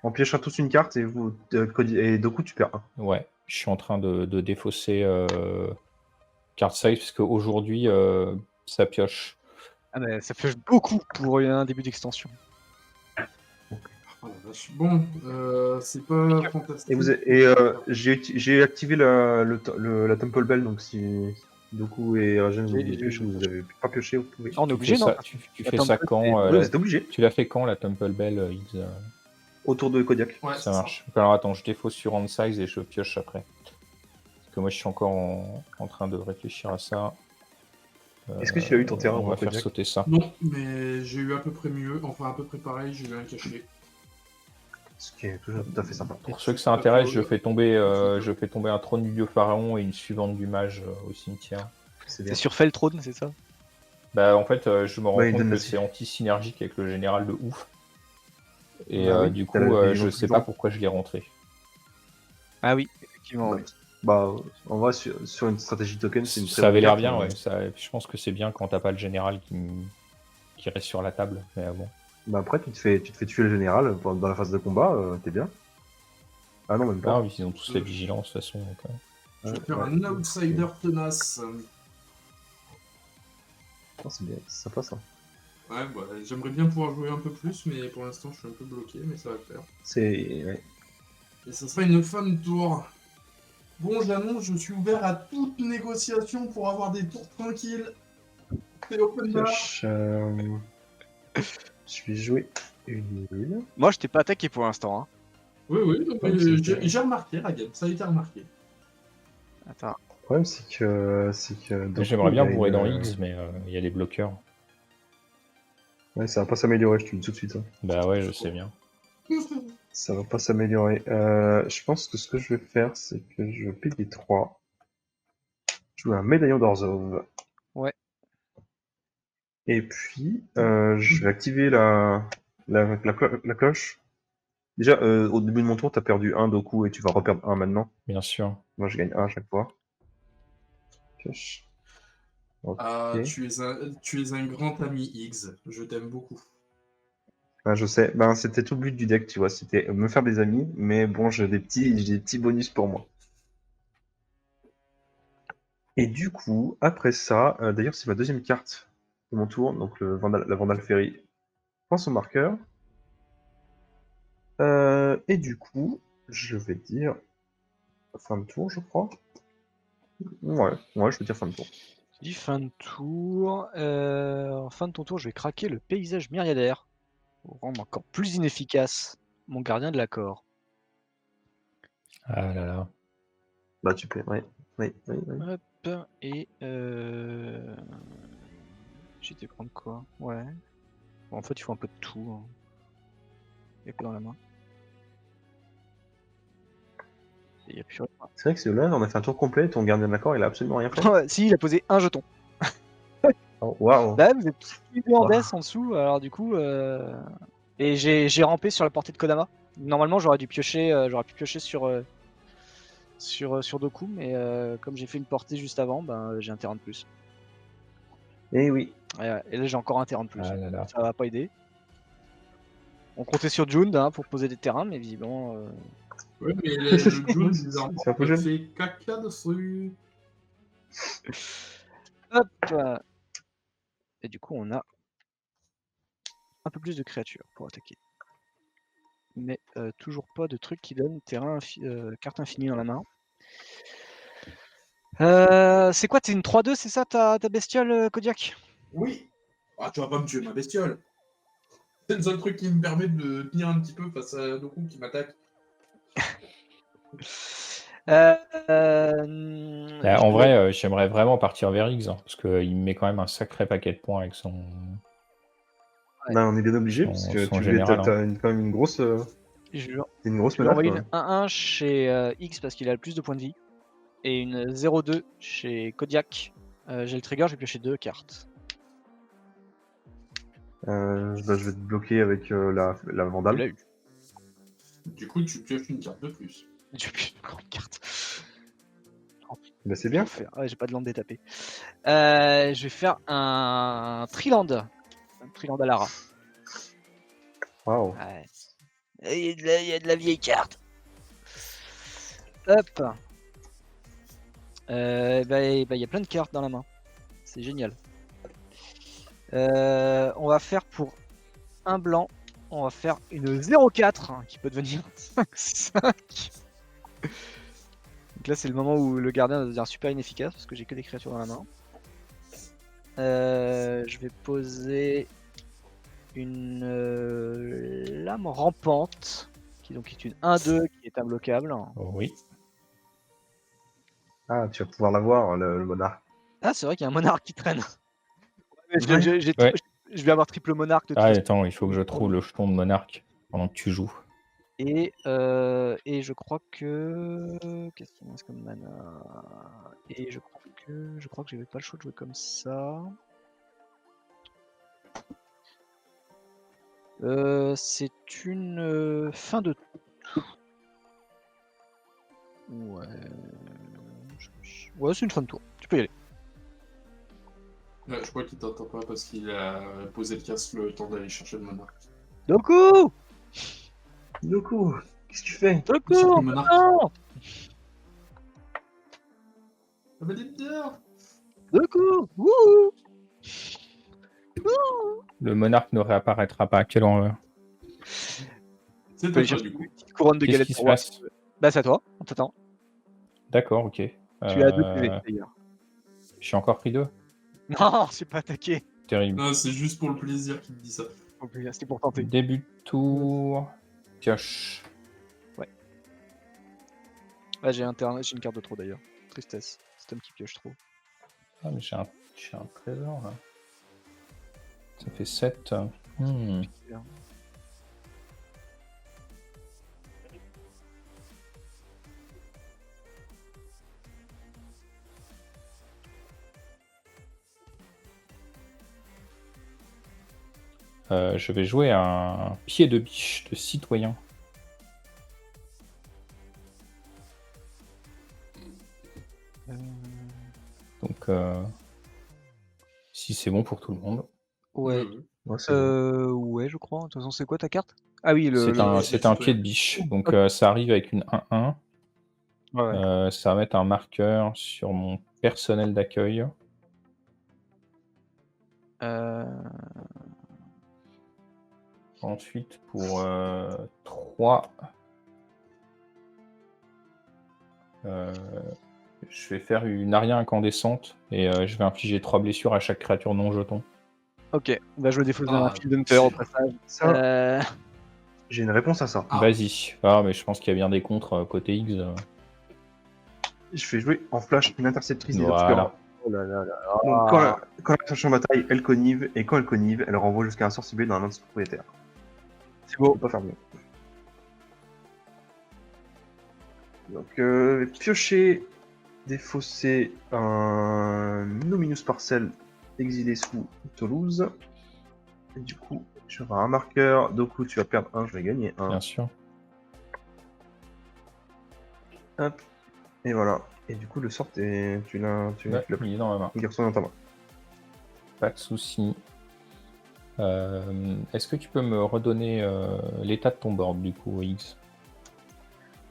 On piochera tous une carte et et Doku tu perds un. ouais, je suis en train de défausser card size parce qu'aujourd'hui, ça pioche. Ah, mais ça fait beaucoup pour un début d'extension. Oh la vache. Bon, c'est pas fantastique. J'ai activé la Temple Bell, donc si Doku et Rajen vous Oui, pioché, vous avez pas pioché, vous pouvez. Ah, on est Tu obligé, fais non? ça, tu fais ça quand Oui, vous êtes obligé. Tu l'as fait quand, la Temple Bell, X Autour de Kodiak. Ouais, Ça marche. Alors attends, je défausse sur hand size et je pioche après. Parce que moi, je suis encore en train de réfléchir à ça. Est-ce que tu as eu ton terrain On va en faire Kodiak? sauter ça. Non, mais j'ai eu à peu près mieux, enfin à peu près pareil, j'ai eu un cachet. Ce qui est toujours tout à fait sympa. Pour ceux que ça intéresse, je fais tomber un trône du dieu pharaon et une suivante du mage au cimetière. C'est bien. C'est sur Feltron, c'est ça? Bah en fait, je me rends Ouais, il compte donne que la- c'est anti-synergique avec le général de ouf. Et Bah oui, du t'as coup, la vision je plus sais grande. pas pourquoi je l'ai rentré. Ah oui, effectivement. oui. Bah, en vrai, sur une stratégie token, c'est une très Ça avait bonne l'air carte, bien, hein. ouais. Je pense que c'est bien quand t'as pas le général qui reste sur la table. Mais bon. Bah après, tu te fais tuer le général dans la phase de combat, t'es bien. Ah non, même Ah pas. oui, ils ont tous la vigilance de toute façon. Donc, Je vais Ouais, faire ouais. un outsider tenace. Oh, c'est bien, c'est sympa ça. Ouais, bah, j'aimerais bien pouvoir jouer un peu plus, mais pour l'instant je suis un peu bloqué, mais ça va le faire. C'est. Ouais. Et ça sera une fin de tour. Bon, j'annonce, je suis ouvert à toute négociation pour avoir des tours tranquilles. C'est open bar. Je vais jouer une île. Moi, je t'ai pas attaqué pour l'instant. Hein. Oui, donc, Ouais, j'ai remarqué, Ragan, ça a été remarqué. Attends. Le problème, c'est que. Doku, J'aimerais bien il a bourrer une- dans X, mais il y a des bloqueurs. Ouais, ça va pas s'améliorer, je te le dis tout de suite. Hein. Bah ouais, je sais bien. Ça va pas s'améliorer. Je pense que ce que je vais faire, c'est que je vais payer 3. Jouer un médaillon d'Orzhov. Ouais. Et puis, je vais activer la cloche. Déjà, au début de mon tour, t'as perdu 1 Doku et tu vas reperdre 1 maintenant. Bien sûr. Moi, je gagne 1 à chaque fois. Cloche. Ok. Ah, tu es un grand ami, X. Je t'aime beaucoup. Ah, je sais. Ben, c'était tout le but du deck, tu vois. C'était me faire des amis, mais bon, j'ai des petits bonus pour moi. Et du coup, après ça, d'ailleurs, c'est ma deuxième carte de mon tour, donc la Vandal Ferry prend son marqueur. Et du coup, je vais dire fin de tour, je crois. Ouais, je vais dire fin de tour. Tu dis fin de tour. En fin de ton tour, je vais craquer le paysage myriadaire pour rendre encore plus inefficace mon gardien de l'accord. Ah là là. Bah, tu peux, ouais. Oui. Hop, et j'étais prendre quoi? Ouais. Bon, en fait, il faut un peu de tout. Hein. Il y a que dans la main. Et il y a plus rien. C'est vrai que c'est là, on a fait un tour complet, ton gardien de l'accord, il a absolument rien fait. Ouais, si, il a posé un jeton. Oh, waouh. Bah, vous êtes tous les deux en Ouah. death en dessous, alors du coup. Et j'ai rampé sur la portée de Kodama. Normalement, j'aurais pu piocher sur Doku, mais comme j'ai fait une portée juste avant, ben, j'ai un terrain de plus. Eh oui. Et là, j'ai encore un terrain de plus. Ah là là. Ça va pas aider. On comptait sur Jund hein, pour poser des terrains, mais visiblement. Ouais, mais le June, bizarrement, C'est un peu jeune. fait caca dessus. Hop. Et du coup, on a un peu plus de créatures pour attaquer. Mais toujours pas de truc qui donne carte infinie dans la main. C'est quoi? T'es une 3-2, c'est ça ta bestiole, Kodiak? Oui. Ah, tu vas pas me tuer ma bestiole. C'est le seul truc qui me permet de tenir un petit peu face à Doku qui m'attaque. En vrai, j'aimerais vraiment partir vers X, hein, parce qu'il me met quand même un sacré paquet de points avec son. Ouais. Ben, on est bien obligé, parce que son tu général, as quand même une grosse, Je une grosse vais menace. envoyer quoi. une 1-1 chez X parce qu'il a le plus de points de vie. Et une 0-2 chez Kodiak. J'ai le trigger, je vais piocher 2 cartes. Bah, je vais te bloquer avec la Tu l'as Vandale. eu. Du coup, tu pioches une carte de plus. J'ai plus encore une carte. Bah, c'est bien. Ouais, j'ai pas de land détapé. Je vais faire un Triland. Un Triland à Lara. Waouh. Ouais. Il y a de la vieille carte. Hop. Il y a plein de cartes dans la main. C'est génial. On va faire pour un blanc. On va faire une 0-4 hein, qui peut devenir 5-5. Donc là, c'est le moment où le gardien va devenir super inefficace parce que j'ai que des créatures dans la main. Je vais poser une lame rampante qui donc est une 1-2 qui est imbloquable. Oh, oui. Ah, tu vas pouvoir l'avoir, le monarque. Ah, c'est vrai qu'il y a un monarque qui traîne. Ouais. Je vais avoir triple monarque de toute Ah, façon. attends, il faut que je trouve le jeton de monarque pendant que tu joues. Et je crois que. Qu'est-ce qu'il me reste comme mana? Et je crois que j'avais pas le choix de jouer comme ça. C'est une fin de tout. Ouais. Ouais, c'est une fin de tour. Tu peux y aller. Ouais, je crois qu'il t'entend pas parce qu'il a posé le casque le temps d'aller chercher le monarque. Doku! Doku, qu'est-ce que tu fais? Doku! Cherche le monarque. Non! Ah bah dites bien. Doku! Wouhou! Le monarque ne réapparaîtra pas. Quelle horreur. C'est Tu peux toi aller chercher du coup. une petite couronne de Qu'est-ce galette qui se pour moi. passe? Bah, c'est à toi, on t'attend. D'accord, ok. Tu es à 2 PV d'ailleurs. J'ai encore pris 2. Non, j'ai pas attaqué. Terrible. Non, c'est juste pour le plaisir qu'il me dit ça. Donc, c'était pour tenter. Début de tour. Pioche. Ah, j'ai une carte de trop d'ailleurs. Tristesse. C'est Tom qui pioche trop. Ah, mais j'ai un trésor là. Ça fait 7. Bien. Je vais jouer un pied de biche de citoyen. Donc, si c'est bon pour tout le monde. Ouais. Ouais, c'est bon. Ouais, je crois. De toute façon, c'est quoi ta carte? Ah oui, C'est un pied de biche. Donc, ça arrive avec une 1-1. Ouais. Ça va mettre un marqueur sur mon personnel d'accueil. Ensuite, pour 3, je vais faire une aria incandescente et je vais infliger 3 blessures à chaque créature non jeton. Ok, bah, je vais défausser un Ah, Field Hunter au c'est- passage. Ça, j'ai une réponse à ça. Ah. Vas-y. Ah, mais je pense qu'il y a bien des contres côté X. Je fais jouer en flash une interceptrice des Voilà. obscurs. Oh là là là. Donc, quand elle cherche en bataille, elle connive, et quand elle connive, elle renvoie jusqu'à un sort ciblé dans un autre propriétaire. C'est Je beau. peux pas faire mieux. Donc, piocher, défausser un Nominus Parcel exilé sous Toulouse. Et du coup, je vais avoir un marqueur. Doku, tu vas perdre 1, je vais gagner 1. Bien sûr. Hop. Et voilà. Et du coup, le sort, tu l'as Ouais, pris. il est dans ma main. Il retourne dans ta main. Pas de souci. Est-ce que tu peux me redonner l'état de ton board du coup, X?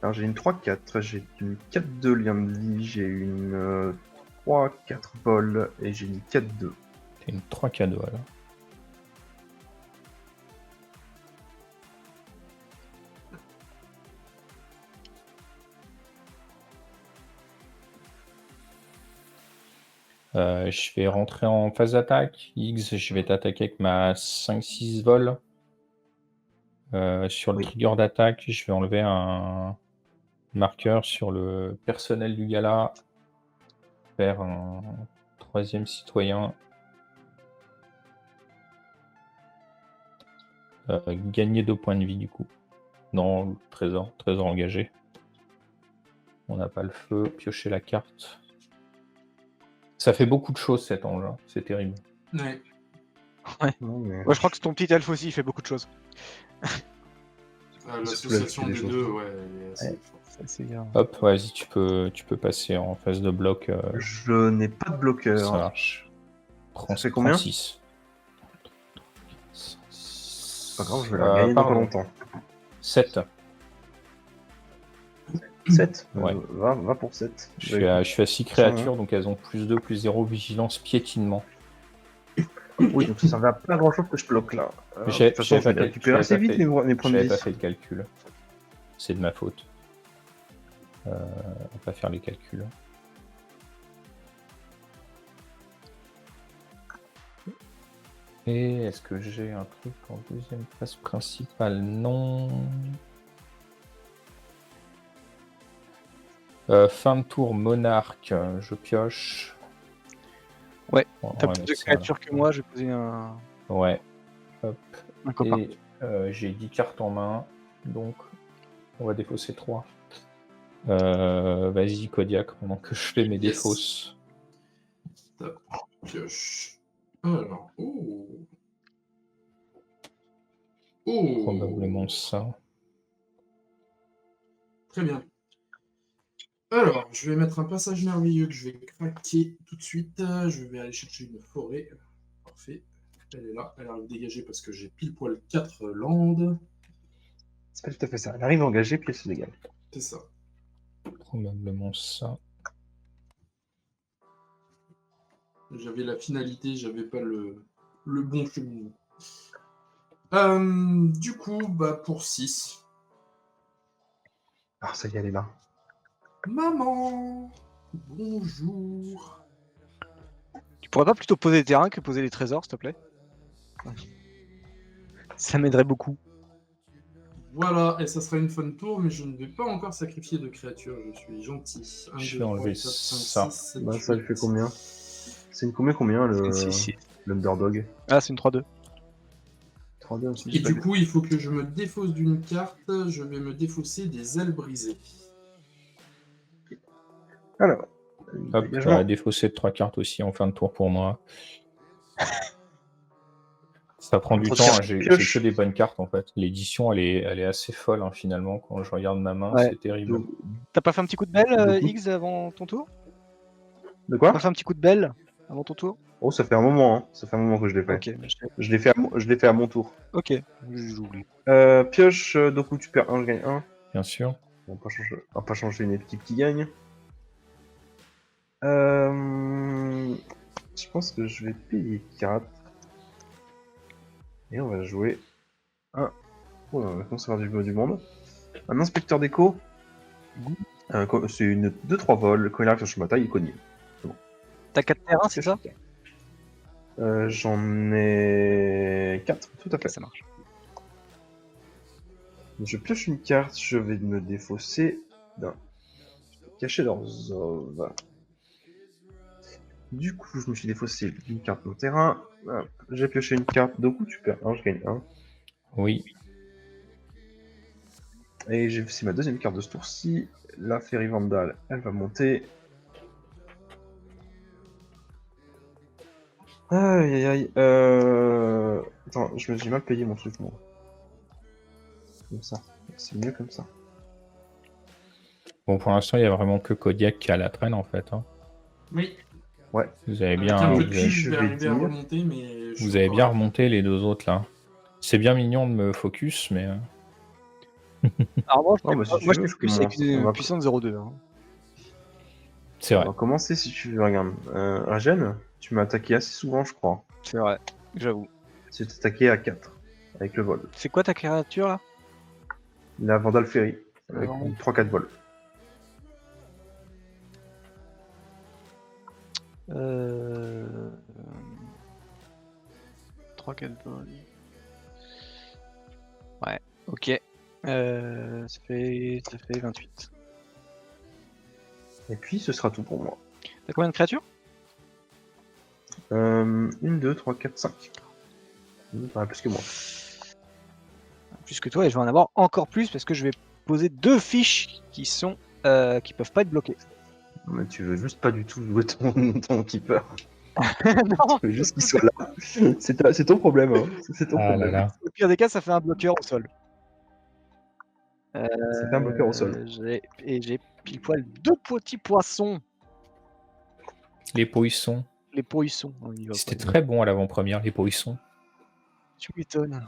Alors, j'ai une 3-4, j'ai une 4-2 lien de vie, j'ai une 3-4 vol, et j'ai une 4-2. T'as une 3 cadeaux alors. Je vais rentrer en phase d'attaque. X, je vais t'attaquer avec ma 5-6 vol. Sur le Oui. trigger d'attaque, je vais enlever un marqueur sur le personnel du gala. Faire un 3e citoyen. Gagner 2 points de vie du coup. Non, trésor engagé. On n'a pas le feu. Piocher la carte. Ça fait beaucoup de choses cet ange, hein. C'est terrible. Ouais. Non, mais... Ouais, je crois que ton petit elfe aussi, il fait beaucoup de choses. L'association des des choses. deux, ouais, elle est assez forte. C'est bien. Hop, vas-y, tu peux passer en phase de bloc. Je n'ai pas de bloqueur. Ça marche. Ça fait combien 36. C'est pas grave, je vais la gagner dans pas longtemps. 7. 7 Ouais. Va pour 7. Je suis à 6 créatures, donc elles ont plus 2, plus 0, vigilance, piétinement. Oui, donc ça servait à pas grand chose que je bloque là. De J'ai- toute façon, je vais j'avais- récupérer assez j'avais vite pas mes points de J'avais vie. pas fait le calcul. C'est de ma faute. On va pas faire les calculs. Et est-ce que j'ai un truc en deuxième phase principale? Non. Fin de tour, monarque, je pioche. Ouais, On T'as va plus mettre de ça, là. créatures que moi, je vais poser un Ouais. Hop. copain. Et j'ai 10 cartes en main, donc on va défausser 3. Vas-y, Kodiak, pendant que je fais mes Yes. défausses. Top. Pioche. Alors, oh. Oh. Probablement ça. Très bien. Alors, je vais mettre un passage merveilleux que je vais craquer tout de suite. Je vais aller chercher une forêt. Parfait. Elle est là. Elle arrive dégagée parce que j'ai pile poil 4 landes. C'est pas tout à fait ça. Elle arrive engagée, puis elle se dégage. C'est ça. Probablement ça. J'avais la finalité, j'avais pas le bon cheminement. Du coup, bah pour 6. Ah, ça y est, elle est là. Maman, bonjour. Tu pourrais pas plutôt poser les terrains que poser les trésors, s'il te plaît? Ça m'aiderait beaucoup. Voilà, et ça sera une fun tour, mais je ne vais pas encore sacrifier de créatures, je suis gentil. 1, Je 2, vais 3, enlever 4, 5, ça. 6, 7, Bah, ça lui 8. fait combien? C'est une combien C'est- l'underdog? Ah, c'est une 3-2. 3D aussi. Et du coup, il faut que je me défausse d'une carte. Je vais me défausser des ailes brisées. Alors, Hop, dégagement. t'as défaussé de 3 cartes aussi en fin de tour pour moi. Ça prend du Entre temps, cartes hein, j'ai pioche. que des bonnes cartes en fait. L'édition elle est assez folle hein, finalement. Quand je regarde ma main, Ouais. c'est terrible. Donc, T'as pas fait un petit coup de belle, Donc, X, avant ton tour? de T'as pas quoi? fait un petit coup de belle avant ton tour? Oh, ça fait un moment, hein. Ça fait un moment que je l'ai fait. Ok, mais Je l'ai fait à mon tour. ok, j'oublie. Pioche, Doku, tu perds 1, je gagne 1. Bien sûr. On va pas changer une équipe qui gagne. Je pense que je vais payer 4. Et on va jouer un. Oh, on va commencer à avoir du monde. Un inspecteur d'écho. C'est une 2-3 vols. Quand il arrive sur ma taille, il cogne. T'as 4 terrains, c'est ça? J'en ai 4, tout à fait. Ça marche. Je pioche une carte, je vais me défausser d'un. Cacher leurs œuvres. Du coup, je me suis défaussé d'une carte de mon terrain. Hop, j'ai pioché une carte, Doku, tu perds 1, je gagne 1. Oui. Et c'est ma deuxième carte de ce tour-ci. La Fairy Vandal, elle va monter. Aïe aïe aïe. Attends, j'ai mal payé mon truc, moi. Comme ça. C'est mieux comme ça. Bon, pour l'instant, il y a vraiment que Kodiak qui a la traîne en fait. Hein. Oui. Ouais. Vous avez Avec bien, un peu vous de avez, pige, je vais je vais arriver à dire- remonter, mais... je vous suis avez encore bien à- remonté les deux autres là. C'est bien mignon de me focus, mais Alors moi, Oh, bah, si moi tu je veux, fais plus avec on une va- puissance 0,2. Hein. c'est On vrai. va commencer si tu veux, regarde. Rajen, tu m'as attaqué assez souvent, je crois. C'est vrai, j'avoue. Tu t'es attaqué à 4 avec le vol. C'est quoi ta créature là? La Vandal Ferry avec Alors, 3-4 vols. euh... 3-4 vols. Ouais, ok. Ça fait 28. Et puis ce sera tout pour moi. T'as combien de créatures? 1, 2, 3, 4, 5. Plus que moi. Plus que toi, et je vais en avoir encore plus parce que je vais poser 2 fiches qui sont qui peuvent pas être bloquées. Mais tu veux juste pas du tout jouer ton keeper. Non, Tu veux juste qu'il soit là. C'est ton problème. Hein. C'est ton Ah là problème. là. au pire des cas, ça fait un bloqueur au sol. Ça fait un bloqueur au sol. J'ai pile poil 2 petits poissons. Les poissons. Les poissons. On y va, C'était quoi. très bon à l'avant-première, les poissons. Tu m'étonnes.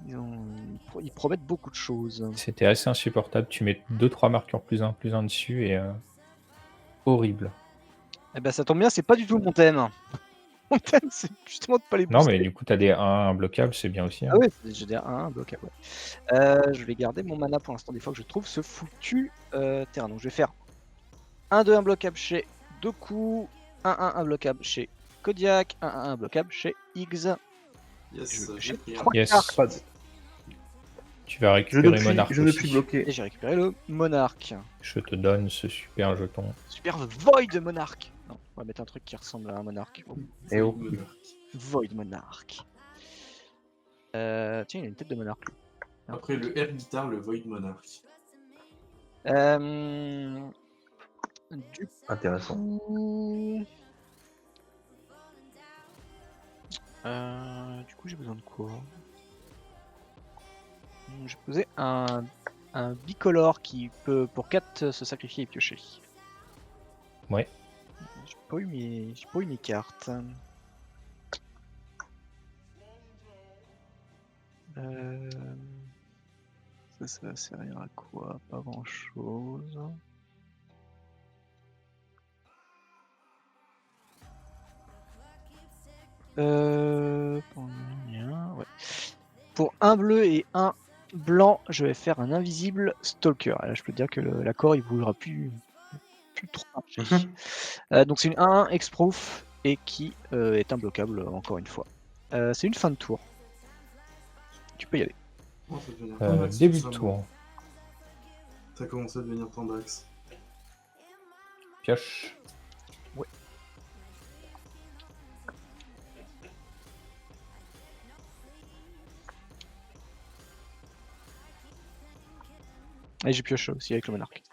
Ils promettent beaucoup de choses. C'était assez insupportable. Tu mets 2-3 marqueurs plus un dessus et horrible. Eh ben ça tombe bien, c'est pas du tout mon thème. Mon thème, c'est justement de pas les Non, booster. mais du coup, t'as des 1 bloquables, c'est bien aussi. Hein. Ah ouais, j'ai des 1 bloquable. Ouais. Je vais garder mon mana pour l'instant, des fois que je trouve ce foutu terrain. Donc je vais faire 1-2 bloquable chez Doku, 1-1 bloquable chez Kodiak, 1-1 bloquable chez Iggs. Yes, J'ai j'ai pris un. 3 Yes. cartes Pas de- Tu vas Je récupérer ne Monarque puis, je ne aussi. puis bloquer. et j'ai récupéré le Monarque. Je te donne ce super jeton. Super Void Monarque. Non, on va mettre un truc qui ressemble à un Monarque. Oh, Eh oh. Void Monarque. Tiens, il a une tête de Monarque. Après le air guitar, le Void Monarch. Du Intéressant. coup... Du coup, j'ai besoin de quoi? J'ai posé un bicolore qui peut, pour 4, se sacrifier et piocher. Ouais. J'ai pas eu mes cartes. Ça va servir à quoi? Pas grand chose. Ouais. Pour un bleu et un blanc, je vais faire un invisible stalker. Et là, je peux te dire que l'accord il bougera plus trop marché. Donc c'est une 1-1 X-Proof et qui est imbloquable encore une fois. C'est une fin de tour. Tu peux y aller. Oh, ça devient tendax, Début tout de ça, tour. moi. Ça commence à devenir tendax. Pioche. Ouais. Et j'ai pioché aussi avec le monarque.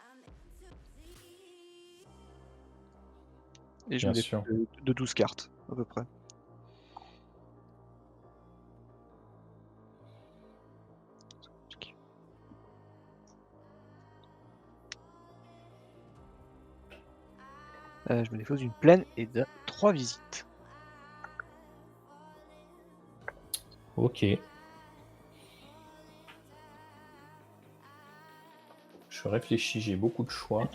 Et je Bien me dépêche sûr. de 12 cartes, à peu près. Je me défausse d'une plaine et de 3 visites. Ok. Je réfléchis, j'ai beaucoup de choix.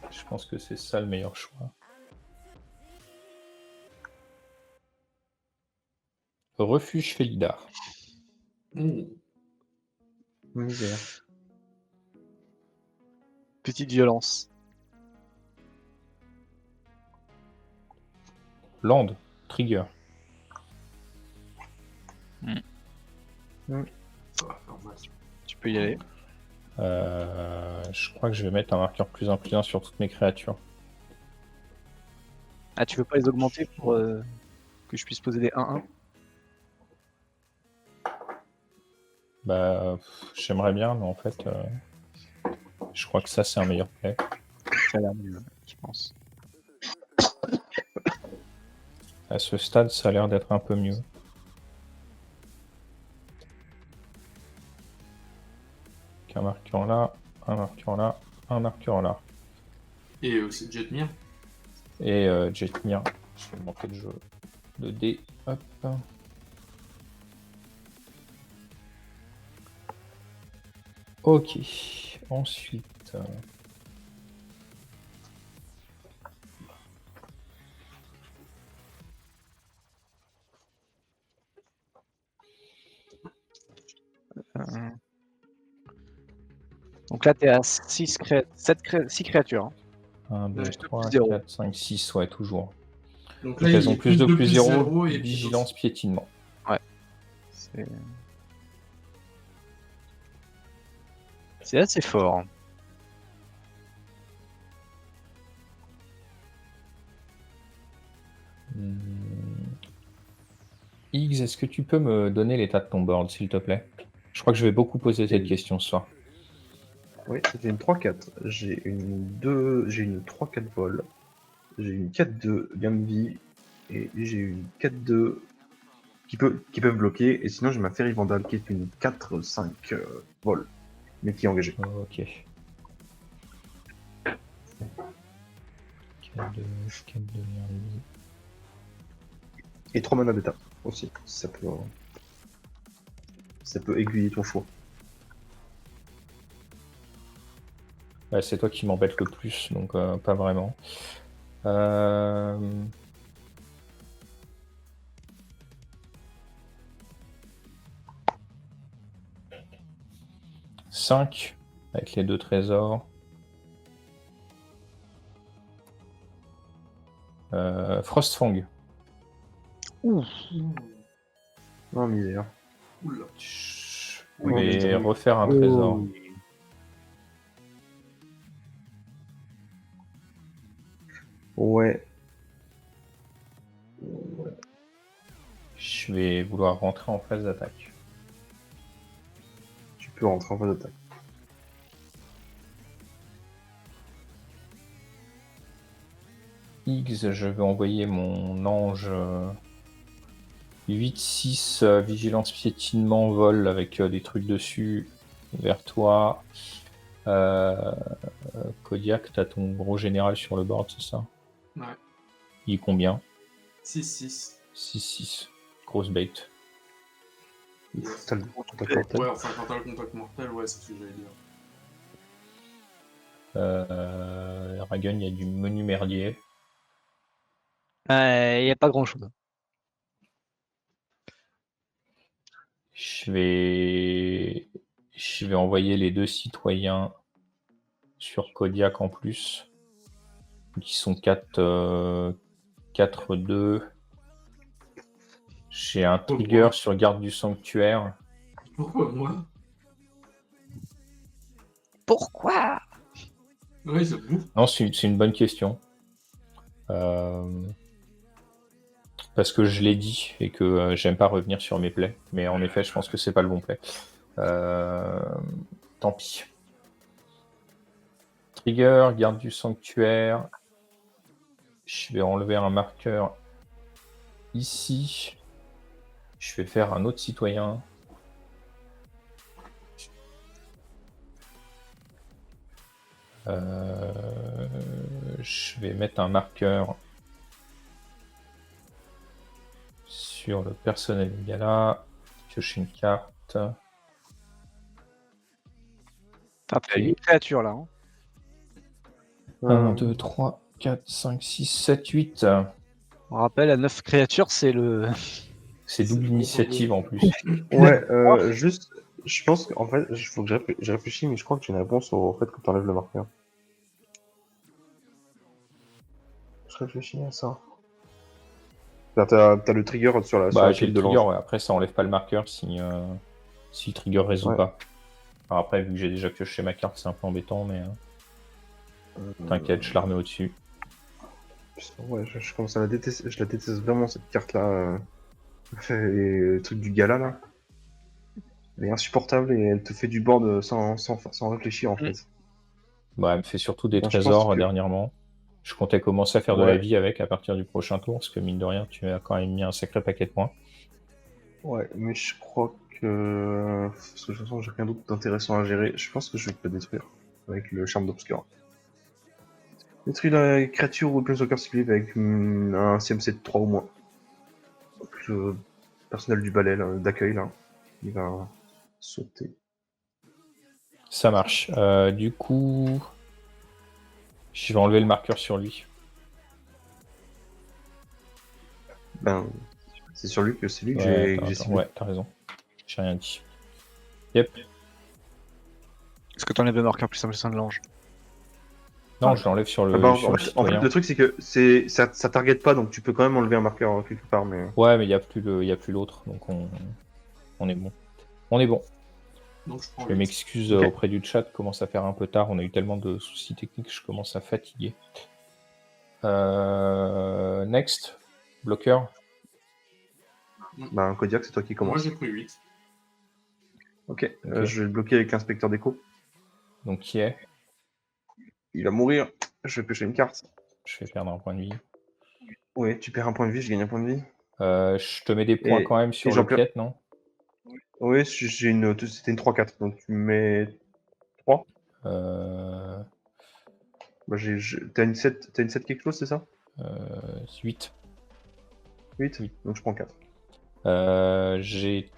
Je pense que c'est ça le meilleur choix. Refuge Félidar. Misère. Petite violence. Land. Trigger. Ça va faire mal. Tu peux y aller. Je crois que je vais mettre un marqueur +1/+1 sur toutes mes créatures. Ah, tu veux pas les augmenter pour que je puisse poser des 1-1? Bah, j'aimerais bien, mais en fait, je crois que ça, c'est un meilleur play. Ça a l'air mieux, je pense. À ce stade, ça a l'air d'être un peu mieux. Un marqueur là, un marqueur là, un marqueur là. Et aussi Jetmir. Et Jetmir. Je vais monter le jeu de dés. Hop. Ok. Ensuite. Donc là, t'es à 6 créatures. Hein. 1, 2, Ouais, 3, zéro. 4, 5, 6, ouais, toujours. Donc Donc là, elles il ont est plus de plus 0, zéro et vigilance, piétinement. C'est assez fort. X, est-ce que tu peux me donner l'état de ton board, s'il te plaît? Je crois que je vais beaucoup poser cette question ce soir. Oui, c'était une 3-4. J'ai une 3-4 vol. J'ai une 4-2 gain de vie. Et j'ai une 4-2 qui peut me bloquer. Et sinon, j'ai ma Ferry Vandal qui est une 4-5 vol. Mais qui est engagée. Ok. 4 de gain de vie. Et 3 mana bêta aussi. Ça peut aiguiller ton choix. Ouais, c'est toi qui m'embête le plus, donc pas vraiment. 5 avec les 2 trésors. Frostfang. Ouh. Non, misère. Oula. Je Oui, vais oui. refaire un trésor. Ouais. Je vais vouloir rentrer en phase d'attaque. Tu peux rentrer en phase d'attaque. X, je vais envoyer mon ange 8-6 vigilance piétinement vol avec des trucs dessus vers toi. Kodiak, t'as ton gros général sur le board, c'est ça? Ouais. Il est combien? 6-6. 6-6. Grosse bait. T'as le contact mortel. Ouais, enfin, quand t'as le contact mortel, ouais, c'est ce que j'allais dire. Ragun, il y a du menu merdier. Il n'y a pas grand chose. Je vais envoyer les 2 citoyens sur Kodiak en plus, qui sont 4-2. J'ai un trigger sur garde du sanctuaire. Pourquoi moi? Pourquoi? Ouais, j'avoue. Non, c'est une bonne question. Parce que je l'ai dit et que j'aime pas revenir sur mes plays. Mais en effet, je pense que c'est pas le bon play. Tant pis. Trigger, garde du sanctuaire. Je vais enlever un marqueur ici. Je vais faire un autre citoyen. Je vais mettre un marqueur sur le personnel Gala. Piocher une carte. T'as pris une créature là. Hein. 1, 2, 3, 4, 5, 6, 7, 8. On rappelle, à 9 créatures, c'est le. C'est double C'est initiative en plus. Ouais, juste, je pense qu'en fait, il faut que je réfléchisse, mais je crois que j'ai une réponse au fait que tu enlèves le marqueur. Je réfléchis à ça. T'as le trigger sur la Bah, j'ai pile le de trigger, l'ange. ouais. Après, ça enlève pas le marqueur si le trigger résout Ouais. pas. Alors après, vu que j'ai déjà pioché ma carte, c'est un peu embêtant, mais t'inquiète, je la remets au-dessus. Ouais, je commence à la détester. Je la déteste vraiment cette carte-là. Et le truc du gala là. Elle est insupportable et elle te fait du board sans réfléchir en fait. Bah, elle me fait surtout des Bon, je pense trésors que- dernièrement. Je comptais commencer à faire de Ouais. la vie avec à partir du prochain tour, parce que mine de rien, tu as quand même mis un sacré paquet de points. Ouais, mais je crois que. Parce que de toute façon, j'ai rien d'autre d'intéressant à gérer. Je pense que je vais te détruire avec le charme d'obscur. Détruis la créature ou le planeswalker ciblé avec un CMC de 3 ou moins. Le personnel du balai d'accueil là, il va sauter. Ça marche. Du coup, je vais enlever le marqueur sur lui. Ben, c'est sur lui que c'est lui que Ouais, j'ai ciblé. ouais, t'as raison. J'ai rien dit. Yep. Est-ce que t'enlèves le marqueur plus simple de l'ange? Non, je l'enlève sur le, Ah bah, sur le en fait, citoyen. le truc c'est que ça target pas, donc tu peux quand même enlever un marqueur quelque part, mais. Ouais, mais il n'y a plus l'autre, donc on est bon. On est bon. Donc je prends Je m'excuse Ok. auprès du chat, commence à faire un peu tard, on a eu tellement de soucis techniques, je commence à fatiguer. Next, bloqueur. Ben, Kodiak, c'est toi qui Moi commence. j'ai pris 8. Ok, Ok. je vais le bloquer avec l'inspecteur d'écho. Donc qui est? Il va mourir. Je vais pêcher une carte. Je vais perdre un point de vie. Ouais, tu perds un point de vie, je gagne un point de vie. Je te mets des points quand même sur j'en le perds- piète, non? Oui, c'était une 3-4, donc tu mets 3. Euh, Bah, t'as une 7, quelque chose, c'est ça? 8. 8. Oui. Donc je prends 4. J'ai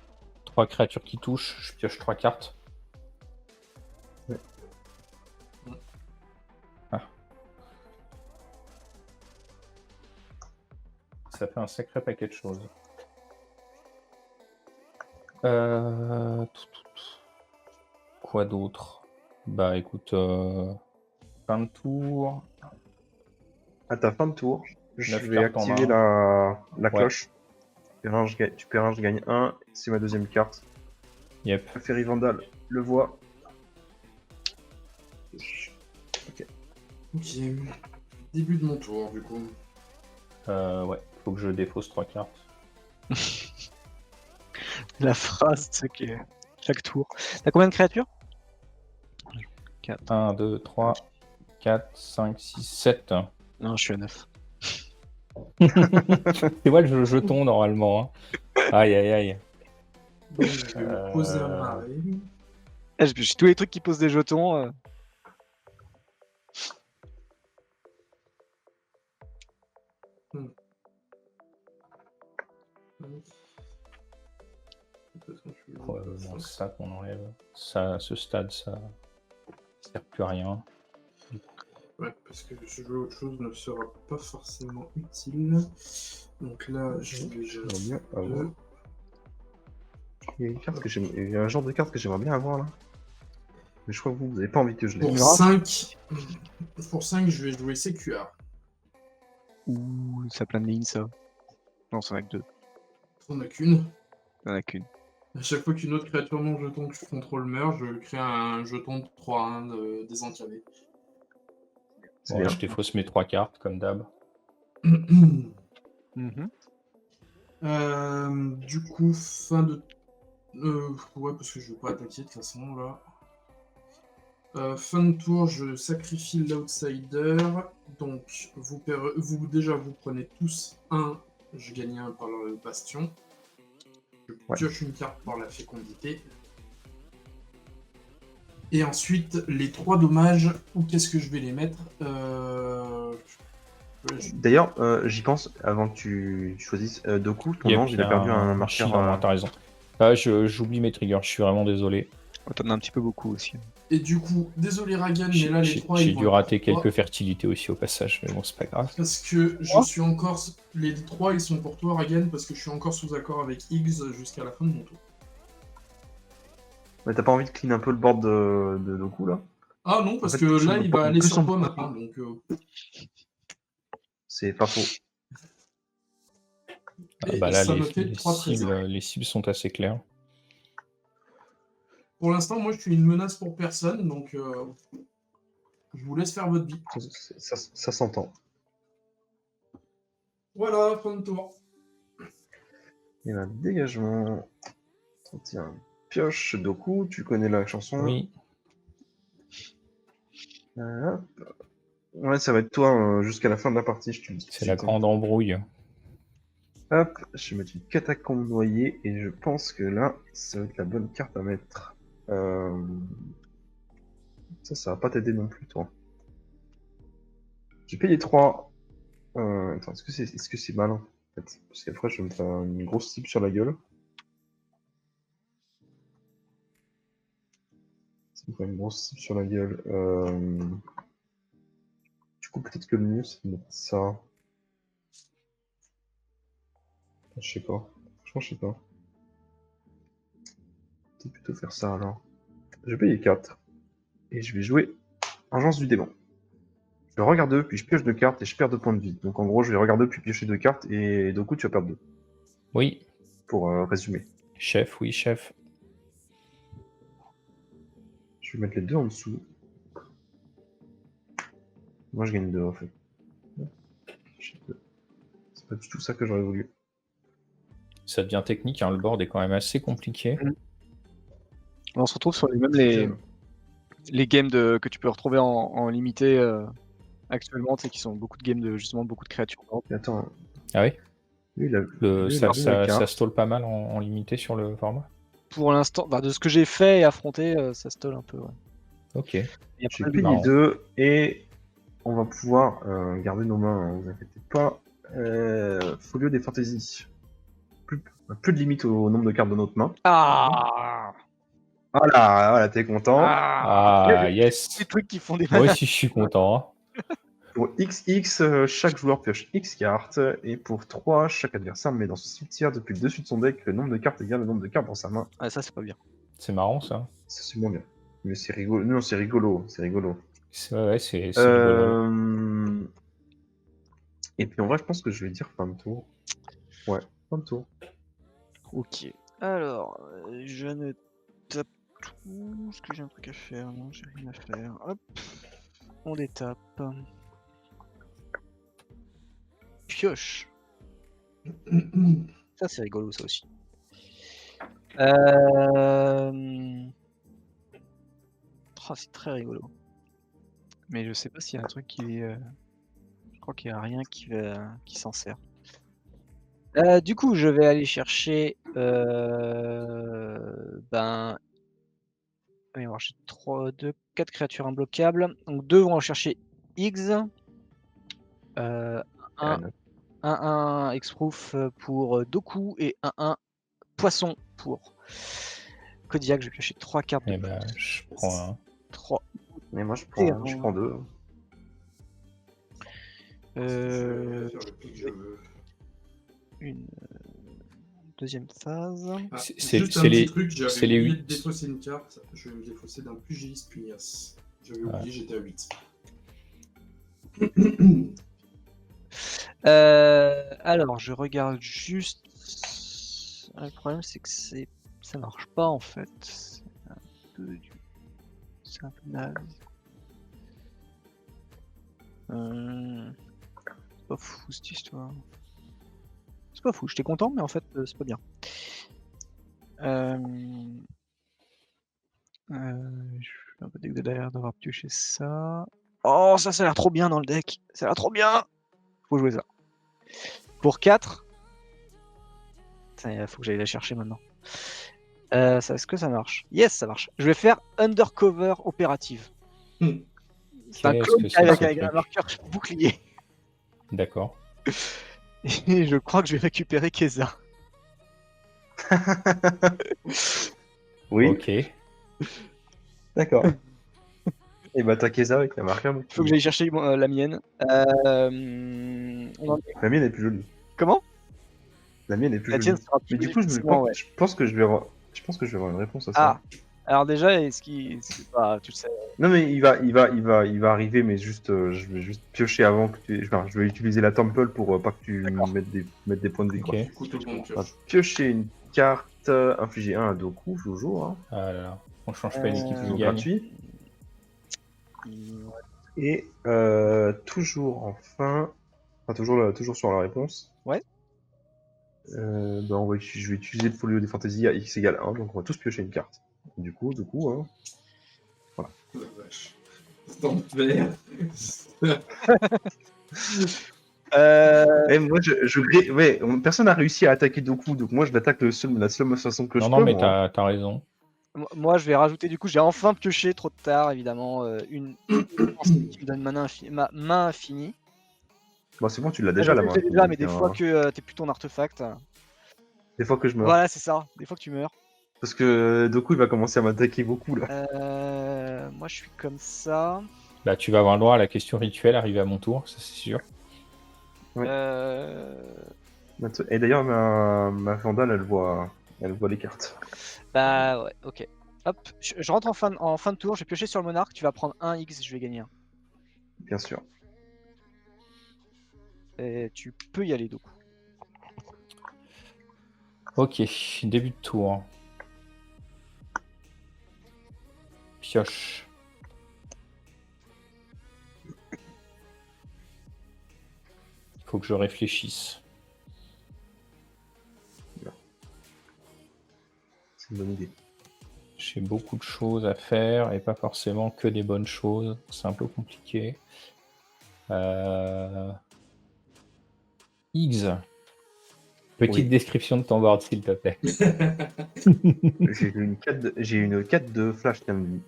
3 créatures qui touchent, je pioche 3 cartes. Ouais. Ah. Ça fait un sacré paquet de choses. Quoi d'autre? Bah écoute, fin de tour. À ta fin de tour, je 9 vais cartes en activer main. la cloche. Tu perds un, je gagne 1. C'est ma deuxième carte. Yep. Ferry Vandal, le voit. Ok. Début de mon tour du coup. Ouais, faut que je défausse 3 cartes. La phrase, c'est que chaque tour. T'as combien de créatures? 4. 1, 2, 3, 4, 5, 6, 7. Non, je suis à 9. C'est moi le jeton normalement. Hein. Aïe aïe aïe. Donc je vais me poser un marée. J'ai tous les trucs qui posent des jetons. De toute façon, je Bon, c'est ça qu'on enlève. Ça, à ce stade, ça sert plus à rien. Ouais, parce que jouer autre chose ne sera pas forcément utile. Donc là, je vais J'aimerais bien deux. avoir. Il y a une carte que il y a un genre de carte que j'aimerais bien avoir là. Mais je crois que vous n'avez pas envie que je l'ai. Pour 5, je vais jouer CQR. Ouh, ça plein de lignes, ça. Non, c'en a que 2. On a qu'une. Il en a qu'une. À chaque fois qu'une autre créature non jeton que je contrôle meurt, je crée un jeton de 3-1 désencadré. C'est Bon, bien. je défausse mes 3 cartes, comme d'hab. Mhm. Du coup, fin de... ouais, parce que je vais pas attaquer de toute façon, là. Fin de tour, je sacrifie l'outsider. Donc, vous prenez tous un. Je gagne un par le bastion. Je pioche une carte par la fécondité. Et ensuite, les 3 dommages, où qu'est-ce que je vais les mettre D'ailleurs, j'y pense avant que tu choisisses. Doku, ton ange, il a perdu un marqueur. shield en moins, t'as raison. J'oublie mes triggers, je suis vraiment désolé. Oh, t'en as un petit peu beaucoup aussi. Et du coup, désolé Ragan, mais là les 3 J'ai ils vont dû être rater pour toi, quelques fertilités aussi au passage, mais bon, c'est pas grave. parce que je suis encore... Les 3 ils sont pour toi Ragan, parce que je suis encore sous accord avec Higgs jusqu'à la fin de mon tour. Mais t'as pas envie de clean un peu le board de Doku là? Ah non, parce En fait, que plus là on- il va aller plus sur on- toi maintenant, donc... C'est pas faux. Ah, Et bah là, ça me fait 3 trésors. les cibles sont assez claires. Pour l'instant, moi je suis une menace pour personne, donc je vous laisse faire votre vie. Ça s'entend. Voilà, fin de tour. Il y a un dégagement. 31. Pioche, Doku, tu connais la chanson. Oui, Hop. Ouais, ça va être toi jusqu'à la fin de la partie, je te le dis. c'est la grande embrouille. Hop, je vais mettre une catacombe noyée et je pense que là, ça va être la bonne carte à mettre. Ça va pas t'aider non plus, toi. J'ai payé 3. Attends, est-ce que c'est malin en fait? Parce qu'après, je vais me faire une grosse cible sur la gueule. Ça me fait une grosse cible sur la gueule. Du coup, peut-être que le mieux, c'est de mettre ça. Je sais pas. Franchement, je sais pas. Peut-être plutôt faire ça alors. Je vais payer 4. Et je vais jouer Agence du démon. Je regarde 2, puis je pioche 2 cartes et je perds 2 points de vie. Donc en gros, je vais regarder 2, puis piocher 2 cartes et d'un coup, tu vas perdre 2. Oui, Pour résumer. chef, oui, chef. Je vais mettre les 2 en dessous. Moi, je gagne 2 en fait. C'est pas du tout ça que j'aurais voulu. Ça devient technique, hein, le board est quand même assez compliqué. On se retrouve sur les games que tu peux retrouver en limité actuellement, tu sais, qui sont beaucoup de games de justement beaucoup de créatures. Et attends. Ah oui Lui, il a vu la ça carte. stall pas mal en limité sur le format. Pour l'instant, de ce que j'ai fait et affronté, ça stole un peu. Ouais. Ok. Il y a J'ai pas mal de- payé marrant. 2 et on va pouvoir garder nos mains, hein, vous inquiétez pas. Folio des fantaisies. Plus de limite au nombre de cartes de notre main. Ah, Voilà, t'es content. Ah, yes. Des trucs qui font des Moi malades. aussi, je suis content. Hein. Pour XX, chaque joueur pioche X cartes, et pour 3, chaque adversaire met dans son cimetière depuis le dessus de son deck le nombre de cartes égale le nombre de cartes dans sa main. Ah, ça c'est pas bien. C'est marrant, ça. Ça, c'est moins bien. Mais c'est rigolo. Non, c'est rigolo. C'est rigolo. Ouais, c'est rigolo. Et puis en vrai, je pense que je vais dire fin de tour. Ouais, fin de tour. Ok. Alors, je ne tape tout. Est-ce que j'ai un truc à faire? Non, j'ai rien à faire. Hop. On détape. Pioche. Ça c'est rigolo ça aussi. Oh, c'est très rigolo. Mais je sais pas s'il y a un truc qui est. Je crois qu'il n'y a rien qui s'en sert. Du coup, je vais aller chercher. Il va y avoir 4 créatures imbloquables. Donc 2 vont chercher X. 1 X-Proof pour Doku et 1 Poisson pour Kodiak, je vais piocher 3 cartes de Et ben, je prends un. 3. Mais moi, je Et prends 2. Je vais faire le prix que je veux. Une deuxième phase. Ah, C'est- juste c'est un petit les- truc, c'est j'avais les oublié de 8. défausser une carte. Je vais me défausser d'un pugiliste pugnace. J'avais Ouais. oublié, j'étais à 8. Alors, je regarde juste. Le problème, c'est que ça marche pas en fait. C'est un peu naze. C'est pas fou cette histoire. C'est pas fou, j'étais content, mais en fait, c'est pas bien. Je suis un peu dégoûté d'ailleurs d'avoir pioché ça. Oh, ça a l'air trop bien dans le deck. Ça a l'air trop bien. Faut jouer ça. Pour 4. Il faut que j'aille la chercher maintenant. Est-ce que ça marche? Yes, ça marche. Je vais faire Undercover Opérative. C'est un Qu'est-ce clone que c'est avec ce un truc marqueur bouclier. D'accord. Et je crois que je vais récupérer Keza. Oui, Ok. d'accord. Et bah, t'as Keza avec la marqueur. Il faut que j'aille chercher la mienne. La mienne est plus jolie. Comment? La mienne est plus La tienne jolie. sera plus Mais du jolie, coup, forcément, ouais. je pense que je vais avoir une réponse à ça. Ah, alors déjà, est-ce qu'il. C'est pas. Tu le sais. Non, mais il va arriver, mais juste, je vais juste piocher avant que tu. Enfin, je vais utiliser la temple pour pas que tu D'accord. mettes des points de vie. Ok. Quoi. Du coup, tout le monde On va pioche. piocher une carte, infliger 1 à Doku, toujours. Hein, Ah là là. On change pas l'équipe qui toujours gagne. gratuit. Et toujours toujours sur la réponse. Ouais. Je vais utiliser le folio des fantaisies à x égale 1, donc on va tous piocher une carte. Du coup, hein. La vache. Dans le vert. Moi, personne n'a réussi à attaquer Doku, donc moi je l'attaque la seule façon que je Non, peux. non, mais moi. t'as raison. Moi, je vais rajouter, du coup, j'ai enfin pioché trop tard, évidemment, une qui me donne ma main infinie. Bon, c'est bon, tu l'as déjà Je la sais main. que j'ai déjà, mais donc, des fois que t'es plus ton artefact. des fois que je meurs. Voilà, c'est ça. Des fois que tu meurs. Parce que Doku il va commencer à m'attaquer beaucoup là. Moi, je suis comme ça. Là, tu vas avoir le droit à la question rituelle arrivée à mon tour, ça c'est sûr. Ouais. Euh, Et d'ailleurs, ma Vandale, elle voit les cartes. Bah ouais, ok. Hop, je rentre en fin de tour, je vais piocher sur le monarque, tu vas prendre 1 X, je vais gagner 1. Bien sûr. Et tu peux y aller, Doku. Ok, début de tour. Pioche. Il faut que je réfléchisse. C'est une bonne idée. J'ai beaucoup de choses à faire et pas forcément que des bonnes choses. C'est un peu compliqué. X. Petite Oui. description de ton board, s'il te plaît. J'ai une 4 de flash Candy.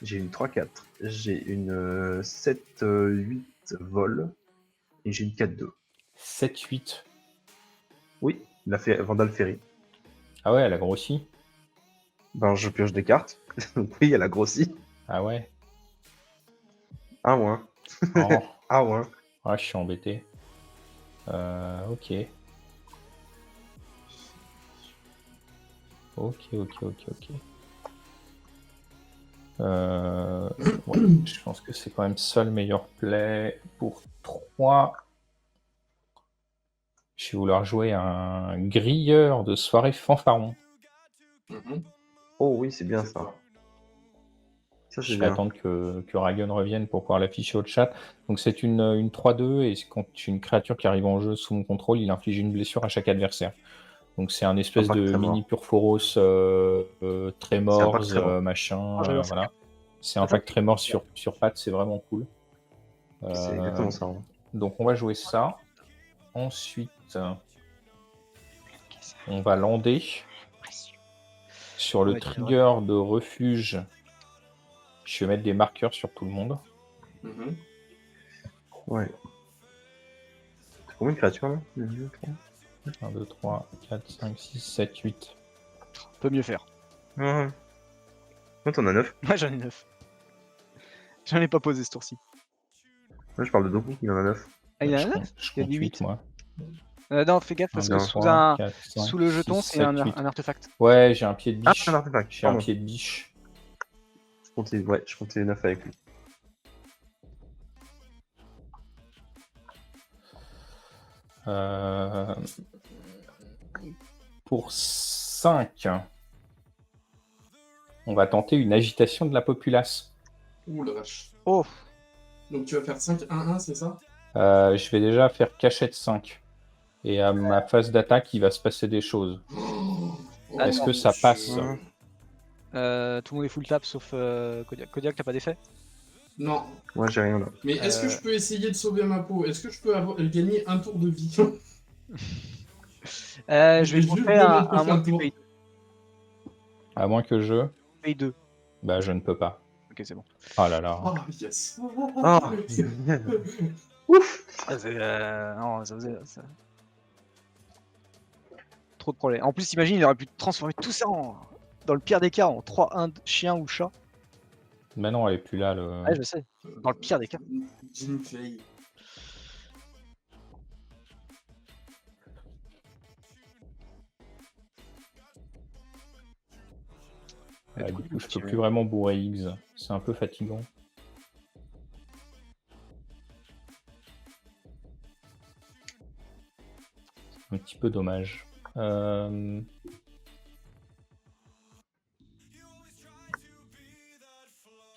J'ai une 3-4. J'ai une 7-8 vol. Et j'ai une 4-2. 7-8. Oui, Vandal Ferry. Ah ouais, elle a grossi. Ben, je pioche des cartes. Oui, elle a grossi. Ah ouais. Ah ouais. Oh. Ah ouais. Ah, je suis embêté. Ok. Ok. Ouais, je pense que c'est quand même ça le meilleur play. Pour 3, je vais vouloir jouer un grilleur de soirée fanfaron. Oh oui, c'est bien C'est ça. pas. Ça, Je c'est vais bien. attendre que Ragon revienne pour pouvoir l'afficher au chat. Donc c'est une 3-2 et quand une créature qui arrive en jeu sous mon contrôle, il inflige une blessure à chaque adversaire. Donc c'est un espèce Impact de Tremor. mini Purphoros Tremors, Impact Tremor. machin. Ah, j'adore ça. Voilà. C'est Impact Tremor sur patte, c'est vraiment cool. C'est exactement ça. Hein. Donc on va jouer ça. Ensuite, on va lander sur le Ouais, trigger de refuge. Je vais mettre des marqueurs sur tout le monde. Ouais. T'as combien de créatures là 1, 2, 3, 4, 5, 6, 7, 8. Peut mieux faire. Ouais. Non, t'en as 9. Moi j'en ai 9. J'en ai pas posé ce tour-ci. Moi, je parle de Doku, il en a 9. Ah, il y en a Je 9. compte, je Il y a compte dit 8, 8. moi. Non, fais gaffe parce que 1, 2, sous, 3, 4, 5, sous le jeton, 6, c'est 7, un 8. artefact. Ouais, j'ai un pied de Ah, biche. un artefact, J'ai un pardon. pied de biche. Je comptais 9 avec lui. Pour 5, on va tenter une agitation de la populace. Ouh la vache. Oh, Donc tu vas faire 5-1-1, c'est ça? Je vais déjà faire cachette 5. Et à ma phase d'attaque, il va se passer des choses. Oh, Est-ce Attends, que ça je- passe? Ouais. tout le monde est full tap sauf Kodiak. Kodiak, t'as pas d'effet? Non. Moi, j'ai rien là. Mais est-ce que je peux essayer de sauver ma peau? Est-ce que je peux gagner un tour de vie? Je vais Juste te montrer de mon un prochain moins que tu tour. payes À moins que je... 2. Bah, je ne peux pas. Ok, c'est bon. Oh là là. Oh yes. Ah, ouf. Ah, non, ça- Trop de problèmes. En plus, imagine, il aurait pu transformer tout ça dans le pire des cas en 3-1 chien ou chat. Mais non, elle est plus là. Le... Ouais, je sais. Dans le pire des cas. Jin Fei. Du coup, je peux plus vraiment bourrer X. C'est un peu fatigant. Un petit peu dommage.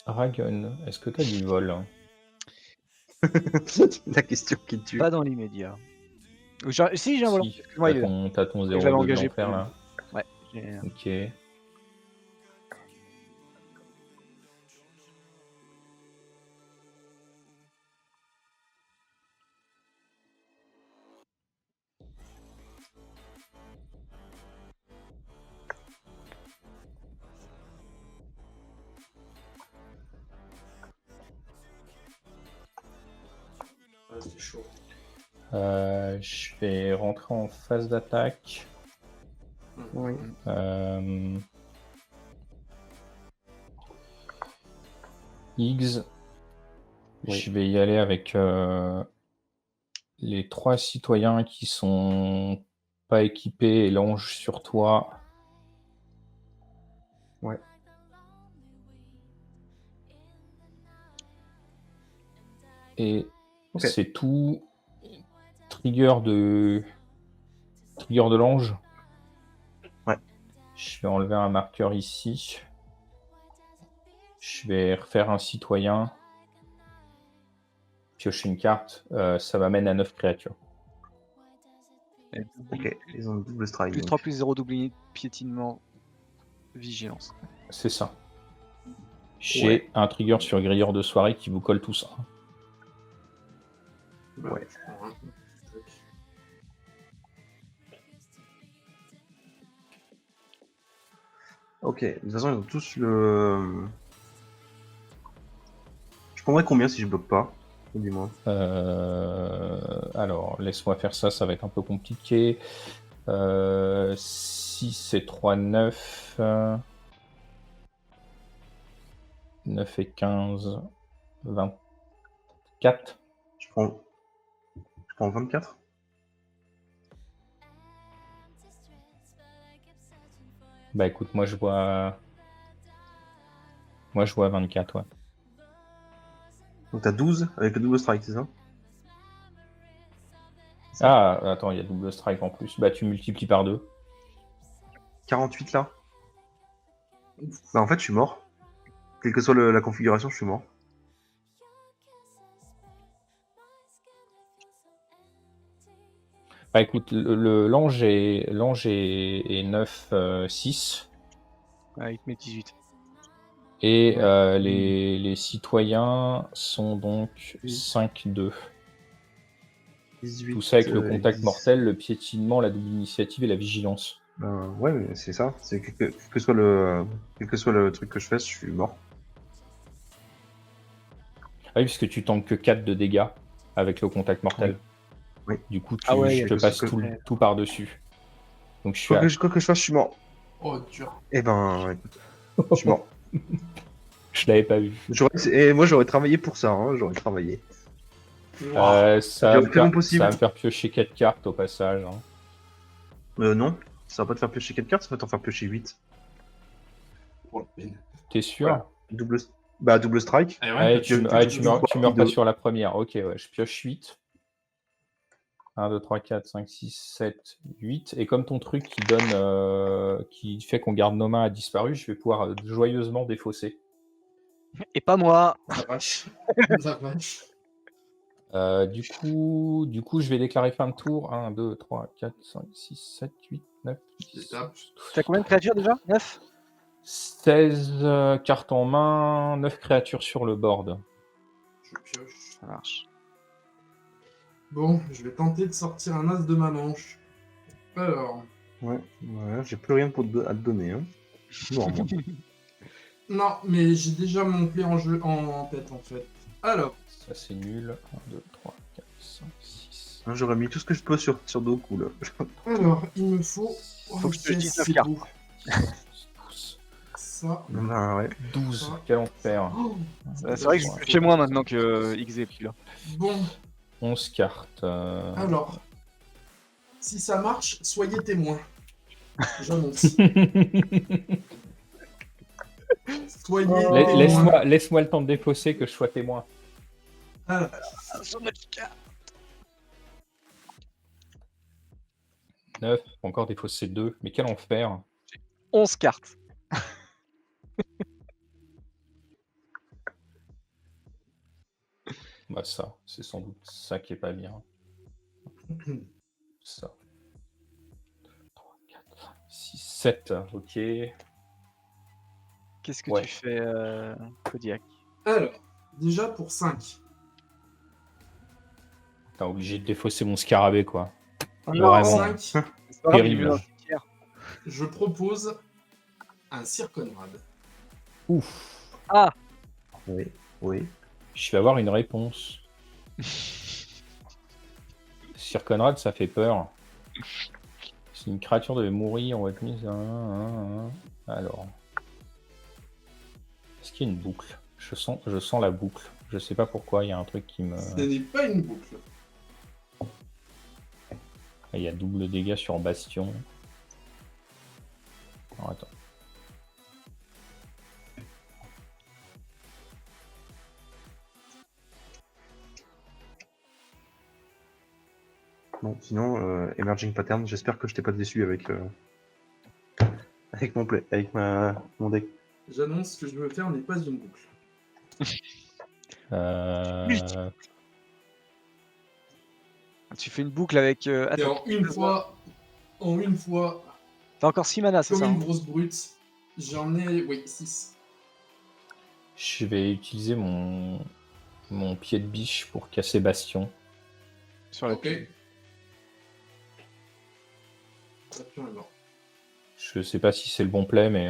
Ragun, est-ce que t'as du vol? La question qui tue. Pas dans l'immédiat. Si, j'ai un volant. Si, Excuse-moi, il est là. t'as ton J'avais 0,2 engagé d'enfer pour- là. Ouais. j'ai- Ok. Ah, c'est chaud. Je vais rentrer en phase d'attaque. Oui. X. Oui. Je vais y aller avec les 3 citoyens qui sont pas équipés et l'ange sur toi. Ouais. Et Ok. c'est tout. Trigger de l'ange. Ouais. Je vais enlever un marqueur ici. Je vais refaire un citoyen. Piocher une carte. Ça m'amène à 9 créatures. Ok, ils ont le double strike. Plus donc. 3, plus 0, double piétinement, vigilance. C'est ça. J'ai un trigger sur grilleur de soirée qui vous colle tout ça. Ouais. Je prends un. Ok, de toute façon, ils ont tous le. Je prendrais combien si je bloque pas? Dis-moi. Alors, laisse-moi faire ça, ça va être un peu compliqué. 6 et 3, 9. 9 et 15, 24. Je prends 24. Bah écoute, moi je vois 24, ouais. Donc t'as 12 avec le double strike, c'est ça? Ah, attends, il y a double strike en plus. Bah tu multiplies par 2. 48 là? Bah en fait, je suis mort. Quelle que soit la configuration, je suis mort. Bah écoute, l'ange est 9, 6. Ouais, il te met 18. Et les citoyens sont donc 5, 2. 18. Tout ça avec le contact 10. mortel, le piétinement, la double initiative et la vigilance. Ouais, mais c'est ça. C'est quel que soit le truc que je fais, je suis mort. Ah oui, puisque tu tankes que 4 de dégâts avec le contact mortel. Oui. Du coup, Ah ouais, je te que passe ce que- tout par-dessus. Donc je suis Quoi que je fasse, je suis mort. Oh, dur. Eh ben, écoute, je suis mort. Je l'avais pas vu. Et moi, j'aurais travaillé pour ça, hein, j'aurais travaillé. Ouah. Ça, va J'aurais me fait mon faire, possible. ça va me faire piocher 4 cartes au passage. Hein. Non, ça va pas te faire piocher 4 cartes, ça va t'en faire piocher 8. Pour la peine. T'es sûr? Voilà. Double strike. Eh Ouais, t'as tu pioché meurs de- pas sur la première. Ok, ouais, je pioche 8. 1, 2, 3, 4, 5, 6, 7, 8. Et comme ton truc qui fait qu'on garde nos mains a disparu, je vais pouvoir joyeusement défausser. Et pas moi. La vache. La vache. Du coup, je vais déclarer fin de tour. 1, 2, 3, 4, 5, 6, 7, 8, 9, 10, Étape. T'as combien de créatures déjà 9? 16 cartes en main, 9 créatures sur le board. Je pioche. Ça marche. Bon, je vais tenter de sortir un as de ma manche. Alors. Ouais, j'ai plus rien à te donner. Hein. Non, moi. Non, mais j'ai déjà mon play en jeu en tête en fait. Alors. Ça, c'est nul. 1, 2, 3, 4, 5, 6. Hein, j'aurais mis tout ce que je peux sur Doku là. Alors, il me faut. Faut que je te yes, dise neuf c'est cartes. beau. 12. Ça. Ben ouais. 12. Ça. Quel enfer. Oh, C'est vrai que je suis chez moi maintenant que XZ est plus là. bon, 11 cartes. alors. Si ça marche, soyez témoins. J'annonce. Soyez témoins. Laisse-moi le temps de défausser que je sois témoin. Alors, 9, encore défausser 2. Mais quel enfer. 11 cartes. Bah ça, c'est sans doute ça qui est pas bien. Ça. 3, 4, 5, 6, 7. Ok. Qu'est-ce que Ouais. tu fais, Kodiak? alors, déjà pour 5. T'es obligé de défausser mon scarabée, quoi. Non, Vraiment. 5, c'est pas grave, il Terrible. est dans le cimetière. je propose un Circonrad. Ouf. Ah, Oui. Je vais avoir une réponse. Sir Conrad, ça fait peur. Si une créature devait mourir, on va être mise. Alors. Est-ce qu'il y a une boucle? Je sens la boucle. Je sais pas pourquoi, il y a un truc qui me. Ce n'est pas une boucle. Il y a double dégâts sur Bastion. Alors, attends. Bon, sinon, Emerging Pattern, j'espère que je t'ai pas déçu avec mon play, avec mon deck. J'annonce que je veux faire n'est pas une boucle. tu fais une boucle avec. Et Attends, en une fois, t'as encore 6 manas, c'est comme ça? une Hein grosse brute, j'en ai, oui, 6. Je vais utiliser mon pied de biche pour casser Bastion. Sur la Ok. Bastion est mort. Je sais pas si c'est le bon play, mais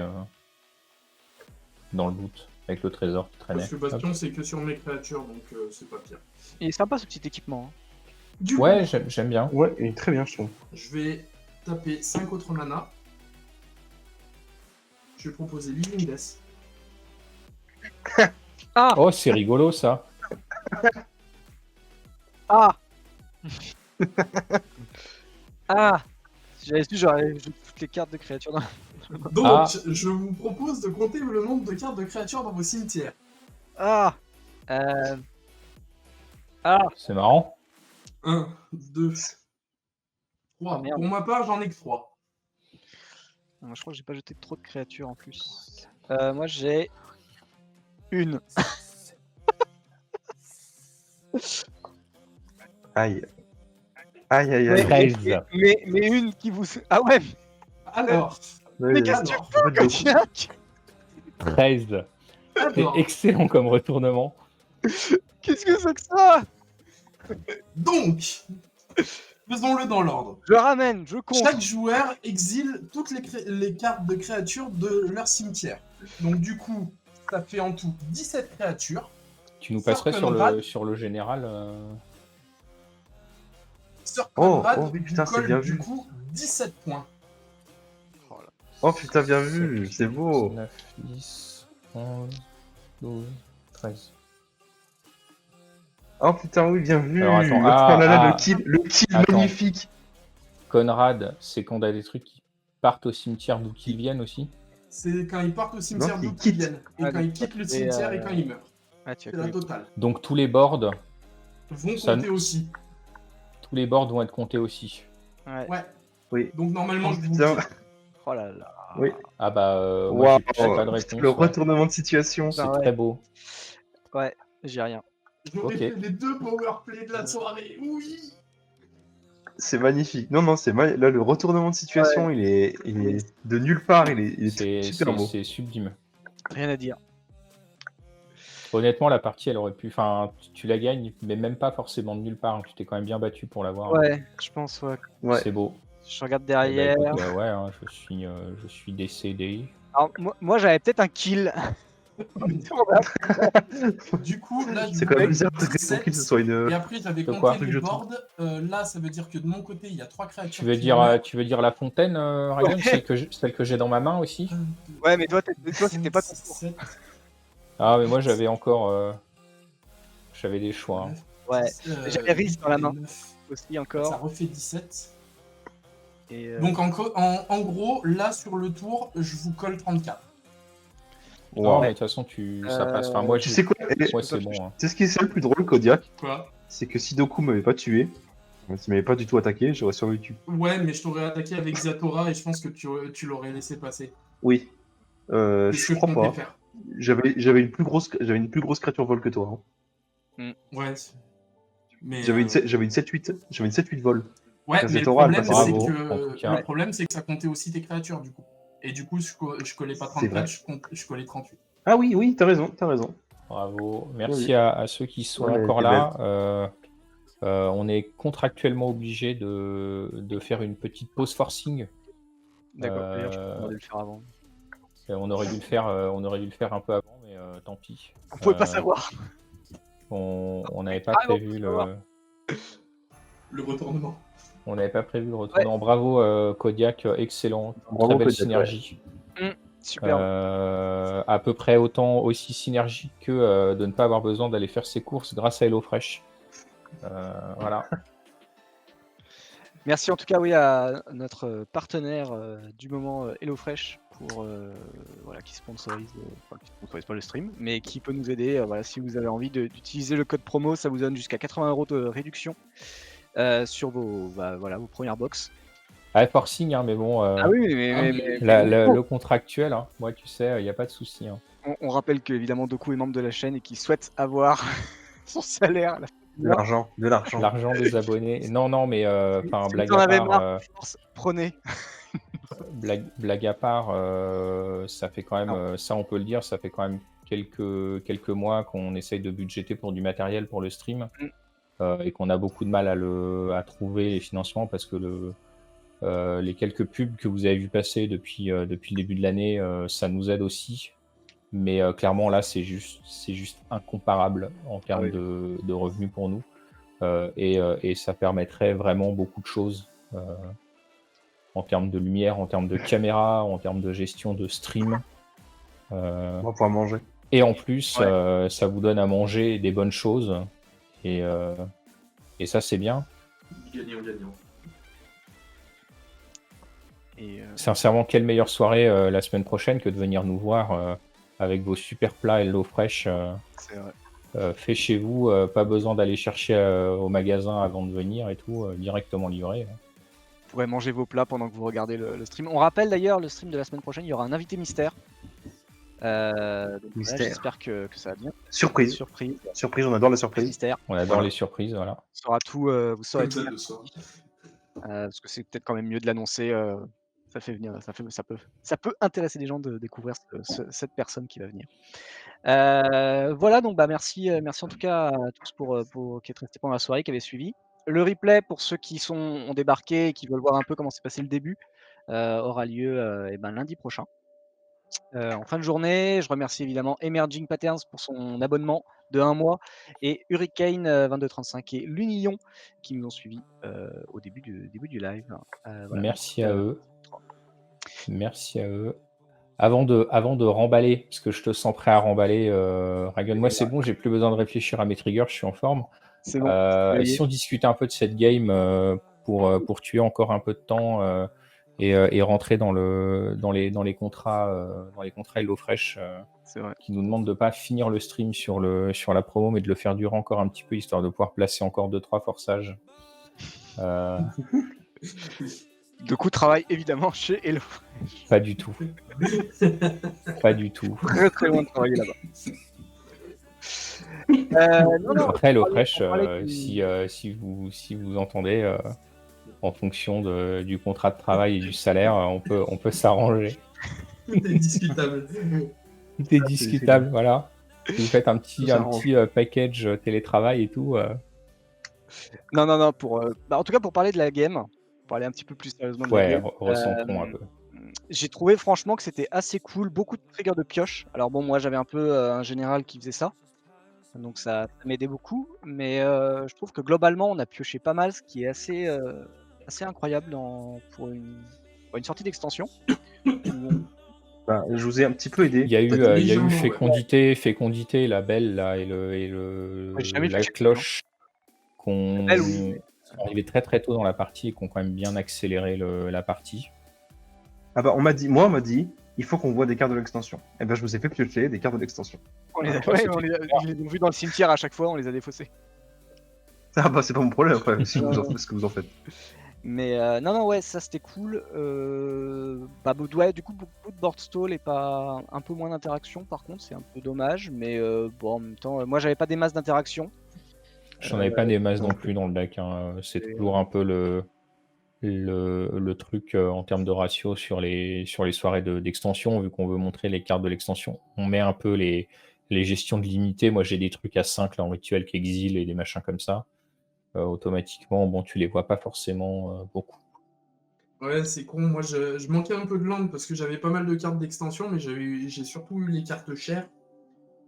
dans le doute, avec le trésor qui traînait. Parce que Bastion, c'est que sur mes créatures, donc c'est pas pire. Il est sympa ce petit équipement. Hein. Du Ouais, coup, j'aime bien. Ouais, il est très bien, je trouve. je vais taper 5 autres mana. Je vais proposer Living Death. Ah, Oh, c'est rigolo ça. ah, ah. Si j'avais su, j'aurais joué toutes les cartes de créatures. Dans... Donc, Ah. je vous propose de compter le nombre de cartes de créatures dans vos cimetières. Ah, ah. C'est marrant. 1, 2, 3. Merde. Pour ma part, j'en ai que 3. Je crois que j'ai pas jeté trop de créatures en plus. Moi j'ai une. Aïe. Aïe, aïe, aïe. 13. Mais une qui vous. Ah ouais, Alors, Ouais, mais ouais, qu'est-ce que tu alors, en fait, Kodiak 13. C'est alors, excellent comme retournement. Qu'est-ce que c'est que ça? donc, faisons-le dans l'ordre. Je ramène, je compte. Chaque joueur exile toutes les cartes de créatures de leur cimetière. Donc du coup, ça fait en tout 17 créatures. Tu nous passerais sur Conrad. le général Sir Oh, Conrad oh oui, putain, vous c'est colle bien du vu. coup 17 points. Oh putain, bien vu, c'est beau. 9, 10, 11, 12, 13. Oh putain, oui, bien vu. Alors, attends, Oh là là, ah, le kill attends. magnifique. Conrad, c'est quand on a des trucs qui partent au cimetière d'où qu'ils viennent aussi. C'est quand ils partent au cimetière Non, d'où ils qu'ils quittent. viennent. Et Ah, quand donc, ils quittent le et, cimetière et quand ils meurent. Ah, tu as C'est la que les- totale. Donc tous les boards Vont Ça- compter aussi. vont être comptés aussi. Ouais. Ouais. Oui. Donc normalement, Oh je vous putain. kill. Oh là là. Oui. Ah bah moi Waouh, j'ai pas de putain, réponse. le ouais. retournement de situation. C'est Ah ouais. très beau. Ouais, j'ai rien. J'aurais Ok. fait les 2 powerplay de la soirée. Oui. C'est magnifique. Non, non, là, le retournement de situation, il est de nulle part, il est super beau. C'est sublime. Rien à dire. Honnêtement, la partie, elle aurait pu. Enfin, tu la gagnes, mais même pas forcément de nulle part. Tu t'es quand même bien battu pour l'avoir. Ouais, je pense, ouais. Ouais. C'est beau. Je regarde Eh ben, derrière. écoute, ouais, hein, je suis décédé. Alors, moi j'avais peut-être un kill. Du coup, là, je C'est vous quand même donne bizarre que ton 17. kill ce soit une. Et après, j'avais De quoi compté Que les je trouve. boards. Là, ça veut dire que de mon côté, il y a 3 créatures. Tu veux qui dire, meurent. la fontaine, Ryan, Ouais. celle que j'ai dans ma main aussi? Ouais, mais toi c'était pas ton tour. 7, Ah, mais moi j'avais encore, j'avais des choix. Hein. Ouais. J'avais Riz dans la main 9. aussi Ça encore. refait 17. Et, Donc en gros, là sur le tour, je vous colle 34. Non, Waouh. mais de toute façon, ça passe. Enfin, moi, Tu sais quoi ouais, c'est bon. Hein. Tu sais ce qui est le plus drôle, Kodiak? Quoi? C'est que si Doku m'avait pas tué, s'il m'avait pas du tout attaqué, j'aurais survécu. Ouais, mais je t'aurais attaqué avec Zatora et je pense que tu l'aurais laissé passer. Oui. C'est ce Je que je crois comptais pas. faire. J'avais une plus grosse créature vol que toi. Hein. Ouais. Mais J'avais une 7-8 vol. ouais, Parce mais que le Tora, elle problème, passait c'est bravo, que en tout cas. le problème, c'est que ça comptait aussi tes créatures du coup. Et du coup, je collais pas C'est 34, vrai. je collais 38. Ah oui, oui, t'as raison. Bravo. Merci Oui. à ceux qui sont Ouais, encore t'es là. On est contractuellement obligé de faire une petite pause forcing. D'accord, d'ailleurs, je pense qu'on aurait dû le faire avant. On aurait dû le faire un peu avant, mais tant pis. On pouvait pas savoir. On n'avait pas Ah non, prévu faut Le retournement. On n'avait pas prévu le retournement. Bravo Kodiak, excellent, Bravo, très belle Kodiak, synergie. Super. À peu près aussi synergique que de ne pas avoir besoin d'aller faire ses courses grâce à HelloFresh. Voilà. Merci en tout cas oui à notre partenaire du moment HelloFresh pour qui sponsorise, qui sponsorise pas le stream, mais qui peut nous aider. Voilà, si vous avez envie d'utiliser le code promo, ça vous donne jusqu'à 80 € de réduction sur vos premières box. Ah, forcing, hein, mais bon. Ah oui, mais le contractuel, hein, moi tu sais, il n'y a pas de souci. Hein. On rappelle que évidemment Doku est membre de la chaîne et qu'il souhaite avoir son salaire. De l'argent. L'argent des abonnés. Non, mais enfin, Si blague vous en à avez part. marre, force, prenez. Blague à part, ça fait quand même, ça on peut le dire, ça fait quand même quelques mois qu'on essaye de budgéter pour du matériel pour le stream et qu'on a beaucoup de mal à trouver les financements parce que les quelques pubs que vous avez vu passer depuis le début de l'année, ça nous aide aussi. Mais clairement là, c'est juste incomparable en termes de revenus pour nous et ça permettrait vraiment beaucoup de choses. En termes de lumière, en termes de caméra, en termes de gestion de stream. On va pouvoir manger. Et en plus, ça vous donne à manger des bonnes choses. Et ça, c'est bien. Gagnant. Sincèrement, quelle meilleure soirée la semaine prochaine que de venir nous voir avec vos super plats HelloFresh C'est vrai. fait chez vous. Pas besoin d'aller chercher au magasin avant de venir et tout, directement livré. Vous pourrez manger vos plats pendant que vous regardez le stream. On rappelle d'ailleurs le stream de la semaine prochaine, il y aura un invité mystère. Donc Mystère. voilà, j'espère que ça va bien. Surprise, on adore la surprise. Mystère. On adore les surprises, voilà. Vous saurez tout. Comme ça, de soir. Parce que c'est peut-être quand même mieux de l'annoncer. Ça peut intéresser les gens de découvrir cette personne qui va venir. Voilà, donc merci en tout cas à tous pour qui êtes restés pendant la soirée, qui avaient suivi. Le replay pour ceux qui ont débarqué et qui veulent voir un peu comment s'est passé le début aura lieu lundi prochain. En fin de journée, je remercie évidemment Emerging Patterns pour son abonnement de 1 mois et Hurricane 2235 et l'Union qui nous ont suivis au début du live. Voilà. Merci à eux. Merci à eux. Avant de remballer, parce que je te sens prêt à remballer, Ragon, moi c'est bon, j'ai plus besoin de réfléchir à mes triggers, je suis en forme. C'est bon. Si on discutait un peu de cette game pour tuer encore un peu de temps et rentrer dans les contrats HelloFresh C'est vrai. qui nous demandent de ne pas finir le stream sur la promo, mais de le faire durer encore un petit peu, histoire de pouvoir placer encore 2-3 forçages. De coup, travail évidemment chez Hello. Pas du tout. Pas du tout. Très très loin de travailler là-bas. Non, Après, HelloFresh, on parlait si vous entendez, en fonction du contrat de travail et du salaire, on peut s'arranger. Tout est discutable. Tout est discutable, voilà. Si vous faites un petit s'arrange. package télétravail et tout. Non, en tout cas, pour parler de la game, pour parler un petit peu plus sérieusement de la Ouais, game, recentrons un peu. j'ai trouvé franchement que c'était assez cool, beaucoup de triggers de pioche. Alors bon, moi j'avais un peu un général qui faisait ça, donc ça m'aidait beaucoup, mais je trouve que globalement on a pioché pas mal, ce qui est assez incroyable pour une sortie d'extension. Bah, je vous ai un petit peu aidé. Il y a eu légèrement, fécondité, la belle là, et Ouais, j'ai jamais la touché, cloche qu'on La belle, oui. sont arrivés très très tôt dans la partie et qui ont quand même bien accéléré la partie. Ah bah, on m'a dit, il faut qu'on voit des cartes de l'extension. Et ben, je vous ai fait piocher des cartes de l'extension. On les a, Après, ouais, c'était ils les ont vus dans le cimetière à chaque fois, on les a défaussés. Ah bah, c'est pas mon problème après, si vous en faites ce que vous en faites. Mais non, ouais, ça c'était cool. Ouais, du coup, beaucoup de board stall et pas un peu moins d'interaction. Par contre, c'est un peu dommage. Mais bon, en même temps, moi j'avais pas des masses d'interaction. J'en avais pas des masses non plus dans le deck. Hein. C'est toujours un peu le truc en termes de ratio sur les soirées d'extension, vu qu'on veut montrer les cartes de l'extension. On met un peu les gestions de limité. Moi, j'ai des trucs à 5 là, en rituel qu'exile et des machins comme ça. Automatiquement, bon, tu les vois pas forcément beaucoup. Ouais, c'est con. Moi, je manquais un peu de langue parce que j'avais pas mal de cartes d'extension, mais j'ai surtout eu les cartes chères.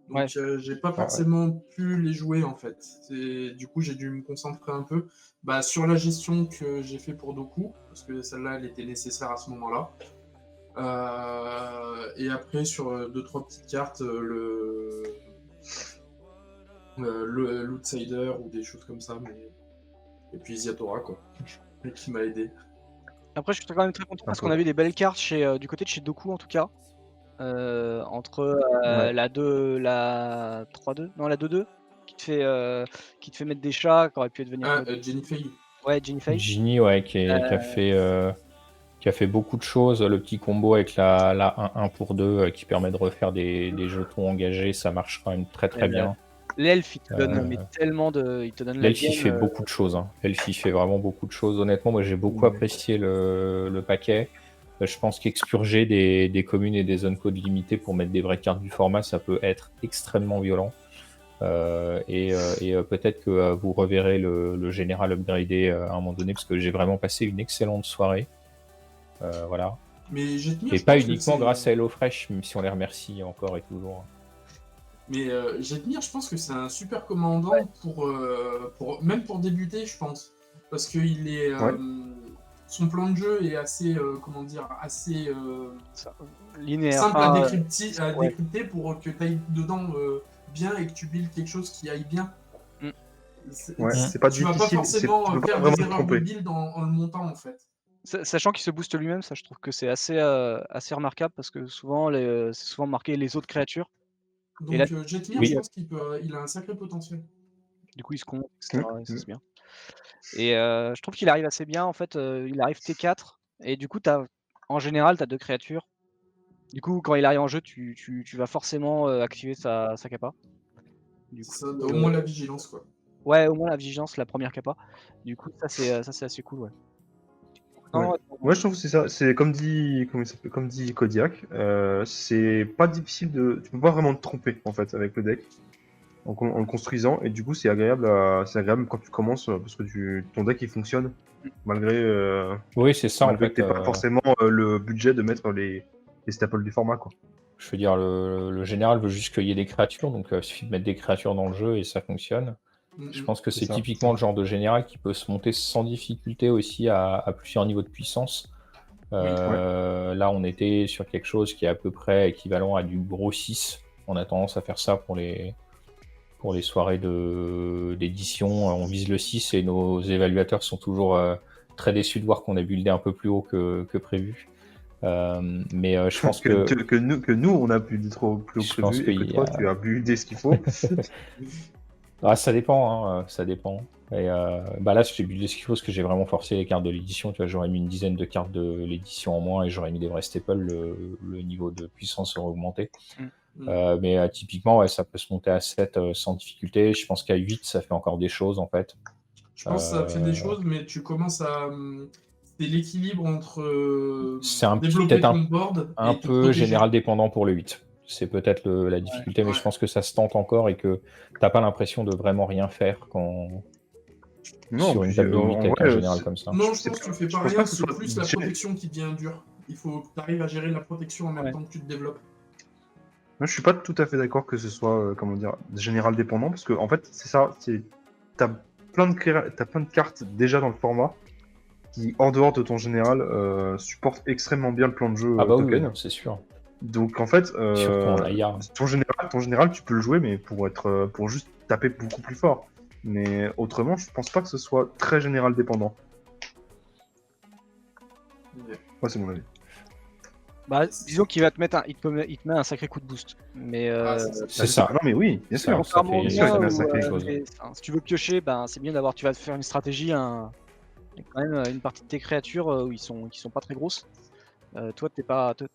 Donc, Ouais. j'ai pas forcément pu les jouer en fait. Du coup, j'ai dû me concentrer un peu sur la gestion que j'ai fait pour Doku, parce que celle-là, elle était nécessaire à ce moment-là. Et après, sur 2-3 petites cartes, l'Outsider ou des choses comme ça. Et puis Ziatora, quoi, qui m'a aidé. Après, je suis quand même très content parce qu'on a vu des belles cartes du côté de chez Doku en tout cas. Entre Ouais. la 3-2, non la 2-2, qui te fait mettre des chats, qui aurait pu devenir. Jenny Faye. Ouais, Jenny Faye. Ginny, ouais, qui a fait beaucoup de choses. Le petit combo avec la 1-1 pour 2 qui permet de refaire des jetons engagés, ça marche quand même très très bien. L'elfe, il te donne mais tellement de. Il te donne l'elfe, il fait beaucoup de choses. Hein. L'elfe, il fait vraiment beaucoup de choses. Honnêtement, moi, j'ai beaucoup apprécié le paquet. Je pense qu'expurger des communes et des zones code limitées pour mettre des vraies cartes du format, ça peut être extrêmement violent. Et peut-être que vous reverrez le général upgradé à un moment donné, parce que j'ai vraiment passé une excellente soirée. Voilà. Mais et pas uniquement grâce à HelloFresh, même si on les remercie encore et toujours. Mais Jetmir, je pense que c'est un super commandant même pour débuter, je pense. Parce que son plan de jeu est assez, assez linéaire, simple à décrypter pour que tu ailles dedans bien et que tu builds quelque chose qui aille bien. C'est pas difficile. Tu vas pas forcément faire des erreurs de build en le montant, en fait. Sachant qu'il se booste lui-même, ça je trouve que c'est assez remarquable parce que souvent c'est souvent marqué les autres créatures. Donc Jetmir, je pense qu'il a un sacré potentiel. Du coup il se compte, etc. Ça c'est bien. Et je trouve qu'il arrive assez bien en fait. Il arrive T4 et du coup en général t'as 2 créatures. Du coup quand il arrive en jeu, tu vas forcément activer sa capa. T'as au moins la vigilance, quoi. Ouais, au moins la vigilance, la première capa. Du coup ça c'est assez cool, ouais. Moi je trouve que c'est ça, c'est comme dit Kodiak, c'est pas difficile tu peux pas vraiment te tromper en fait avec le deck en le construisant, et du coup c'est agréable quand tu commences parce que ton deck il fonctionne malgré oui, c'est ça, malgré en fait, que t'aies pas forcément le budget de mettre les staples du format, quoi. Je veux dire, le général veut juste qu'il y ait des créatures, donc il suffit de mettre des créatures dans le jeu et ça fonctionne. Je pense que c'est typiquement le genre de général qui peut se monter sans difficulté aussi à plusieurs niveaux de puissance. Là, on était sur quelque chose qui est à peu près équivalent à du gros 6. On a tendance à faire ça pour les soirées d'édition. On vise le 6 et nos évaluateurs sont toujours très déçus de voir qu'on a buildé un peu plus haut que prévu. Mais je pense que nous, on a buildé trop plus haut Je que pense prévu, et que qu'il y toi, a- tu as buildé ce qu'il faut. Ça dépend, hein, ça dépend. Et là, j'ai buildé ce qu'il faut parce que j'ai vraiment forcé les cartes de l'édition. Tu vois, j'aurais mis une dizaine de cartes de l'édition en moins et j'aurais mis des vrais staples. Le niveau de puissance aurait augmenté. Mais typiquement, ouais, ça peut se monter à 7 sans difficulté. Je pense qu'à 8, ça fait encore des choses en fait. Je pense que ça fait des choses, mais tu commences à. C'est l'équilibre entre C'est un petit- développer peut-être ton board Un et te peu protéger. général dépendant pour le 8. C'est peut-être la difficulté, mais Ouais. je pense que ça se tente encore et que t'as pas l'impression de vraiment rien faire sur une table de 8 avec un général comme ça. Non, je pense que tu fais je pas pense rien, pas que ce c'est soit plus la gé- protection qui devient dure. Il faut que tu arrives à gérer la protection en même Ouais. temps que tu te développes. Moi, je suis pas tout à fait d'accord que ce soit, général dépendant, parce que en fait, c'est ça, t'as plein de cartes déjà dans le format qui, en dehors de ton général, supportent extrêmement bien le plan de jeu Ah bah oui, token. c'est sûr. Donc en fait, Surtout en Aya. ton général, tu peux le jouer, mais pour juste taper beaucoup plus fort. Mais autrement, je pense pas que ce soit très général dépendant. Ouais, c'est mon avis. Bah, disons qu'il va te mettre il te met un sacré coup de boost. Mais C'est ça. Non, mais oui, bien sûr. Ça contrairement fait- au ça mien, fait où, sacré chose. si tu veux piocher, ben, c'est bien d'avoir. Tu vas te faire une stratégie, il y a quand même une partie de tes créatures où qui sont pas très grosses. Toi, t'as pas t'es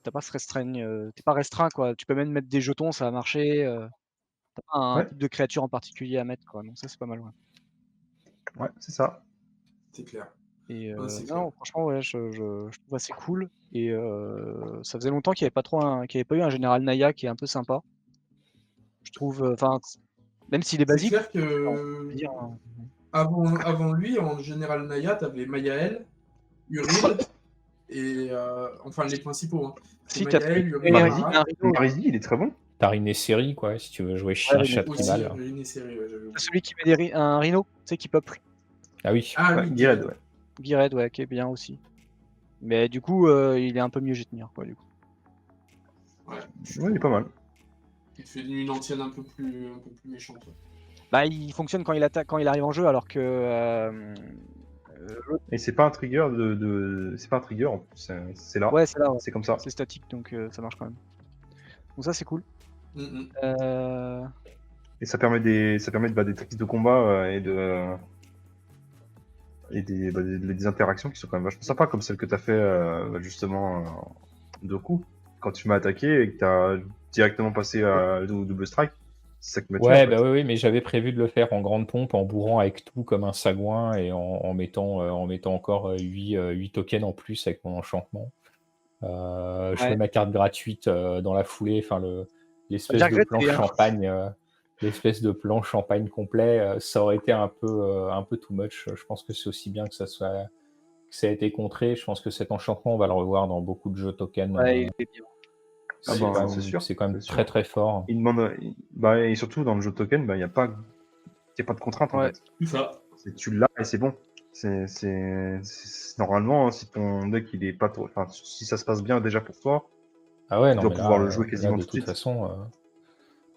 pas restreint quoi. Tu peux même mettre des jetons, ça va marcher. T'as pas un Ouais. type de créature en particulier à mettre quoi. Donc ça c'est pas mal. Ouais. Ouais, c'est ça. C'est clair. Et Ouais, c'est non, franchement, ouais, je trouve assez cool. Et ça faisait longtemps qu'il n'y avait pas qu'il y avait pas eu un général Naya qui est un peu sympa. Je trouve, enfin, même s'il est C'est basique. clair on que peut dire, avant lui, en général Naya, t'avais Mayael, Uriel, et enfin les principaux. Hein. Si, C'est t'as Mayael, Uriel, Marizi, Mara. Marizi, il est très bon. T'as une série, quoi, si tu veux jouer chien, Ouais, chat, Aussi, tribal. une série, ouais, j'avais oublié. t'as celui qui met un rhino, tu sais, qui peuple. Ah oui. Ah Ouais, oui, Guired, ouais. Guired, ouais, qui est bien aussi. Mais du coup, il est un peu mieux Jetmir, quoi, du coup. Ouais, Ouais, il est pas mal. il te fait une antienne un peu plus méchante. Ouais. Bah, il fonctionne quand il attaque, quand il arrive en jeu, alors que Et c'est pas un trigger c'est pas un trigger, en plus, c'est là. ouais, c'est là, ouais. C'est comme ça. C'est statique, donc ça marche quand même. Donc ça, c'est cool. Mm-mm. Et ça permet des tricks de combat des interactions qui sont quand même vachement sympas, comme celle que t'as fait justement de coups. Quand tu m'as attaqué et que t'as directement passé à double strike, c'est ça qui m'a tué. Ouais, en fait. bah oui, mais j'avais prévu de le faire en grande pompe, en bourrant avec tout comme un sagouin et en mettant encore 8 tokens en plus avec mon enchantement. Je Ouais. fais ma carte gratuite dans la foulée, enfin l'espèce Bien de que plan t'es- champagne, l'espèce de plan champagne complet, ça aurait été un peu too much. Je pense que c'est aussi bien que ça a été contré. Je pense que cet enchantement, on va le revoir dans beaucoup de jeux tokens. Ouais, il est bien. Ah C'est bah, quand même- c'est sûr, c'est quand même c'est sûr. très très fort. Il demande, et surtout dans le jeu token, il n'y a pas de contrainte en Ouais. fait. Tout ça. Tu l'as et c'est bon. Normalement, hein, si ton deck il est pas trop, enfin, si ça se passe bien déjà pour toi, Ah ouais, tu non, dois mais pouvoir là, le jouer quasiment de tout de toute suite. façon,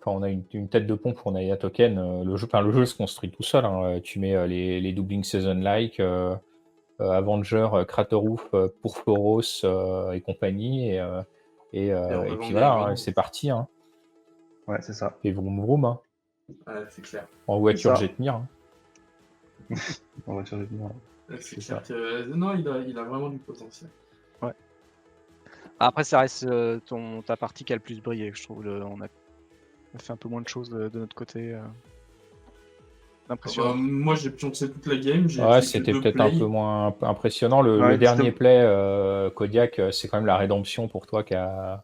on a une tête de pompe pour Naya Token. Le jeu se construit tout seul. Hein. Tu mets les Doubling Season Like, Avenger, Craterhoof, Purphoros et compagnie. Et puis voilà, hein, c'est parti. Hein. Ouais, c'est ça. Et vroom vroom. Hein. Ouais, c'est clair. En voiture ça. Jetmir. Hein. On va tirer bien. Ouais, c'est C'est clair que... Non, il a vraiment du potentiel. Après, ça reste ta partie qui a le plus brillé, je trouve. On a fait un peu moins de choses de notre côté. Impressionnant. Moi, j'ai pioncé toute la game. J'ai Ouais, fait c'était que deux peut-être un plays. peu moins impressionnant. Le Ouais, dernier c'était- play, Kodiak, c'est quand même la rédemption pour toi qui a.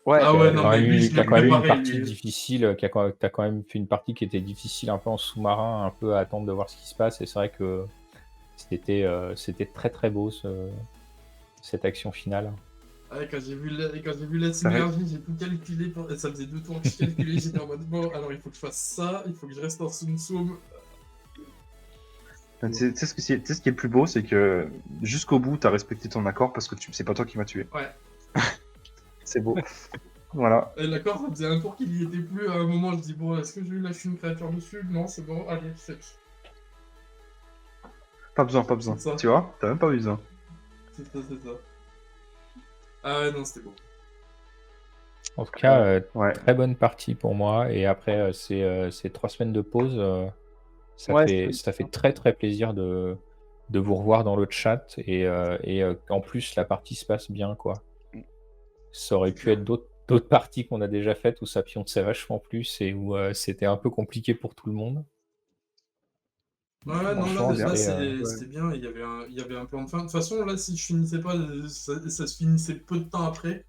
Ouais, Ah ouais, non, quand mais même lui, eu, je qui a l'ai quand même eu une préparé, partie lui. difficile, t'as quand même fait une partie qui était difficile un peu en sous-marin, un peu à attendre de voir ce qui se passe, et c'est vrai que c'était très très beau cette action finale. Ouais, quand j'ai vu la synergie, j'ai tout calculé. Ça faisait 2 tours que je calculais. J'étais en mode bon, alors il faut que je fasse ça, il faut que je reste en Sun Tsum. Tu sais ce qui est le plus beau, c'est que jusqu'au bout, t'as respecté ton accord parce que c'est pas toi qui m'as tué. Ouais. C'est beau. Voilà. Et d'accord, ça faisait un tour qu'il y était plus. À un moment, je dis bon, est-ce que je lui lâche une créature dessus? Non, c'est bon, allez, c'est Pas besoin. C'est ça. Tu vois, t'as même pas besoin. c'est ça. Ah ouais, non, c'était beau. En tout cas, Ouais. très bonne partie pour moi. Et après ces 3 semaines de pause, ça Ouais, fait très très plaisir de vous revoir dans le chat et qu'en plus la partie se passe bien, quoi. Ça aurait pu être d'autres parties qu'on a déjà faites où ça pionçait vachement plus et où c'était un peu compliqué pour tout le monde. Ouais, non, Franchement, là c'était, c'était bien, il y avait un plan de fin. De toute façon, là, si je finissais pas, ça se finissait peu de temps après.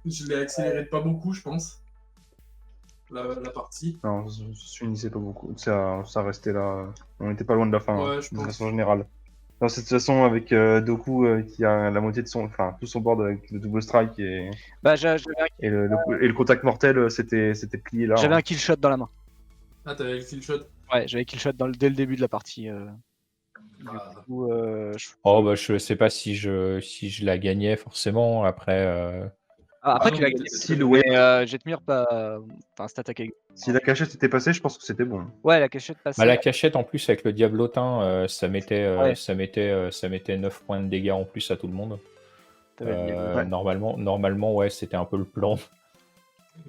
Je l'ai accéléré de pas beaucoup, je pense. La partie. Non, je finissais pas beaucoup. Ça restait là. On était pas loin de la fin, Ouais, hein, je de pense. façon générale. Dans cette façon, avec Doku qui a la moitié de son, enfin tout son board avec le double strike et bah, j'avais le contact mortel, c'était plié là. un Hein. kill shot dans la main. Ah, t'avais le kill shot. Ouais, j'avais kill shot dès le début de la partie. Bah, Du coup, oh bah je sais pas si je la gagnais forcément. Après, après, non, tu l'as mais gagné. t'étais Si très le bien. wave, Jetmir, pas. Enfin, stat attaque. si la cachette était passée, je pense que c'était bon. Ouais, la cachette bah, passée. la cachette en plus avec le diablotin, ça mettait Ouais. 9 points de dégâts en plus à tout le monde. T'avais le diable. Normalement, ouais, c'était un peu le plan.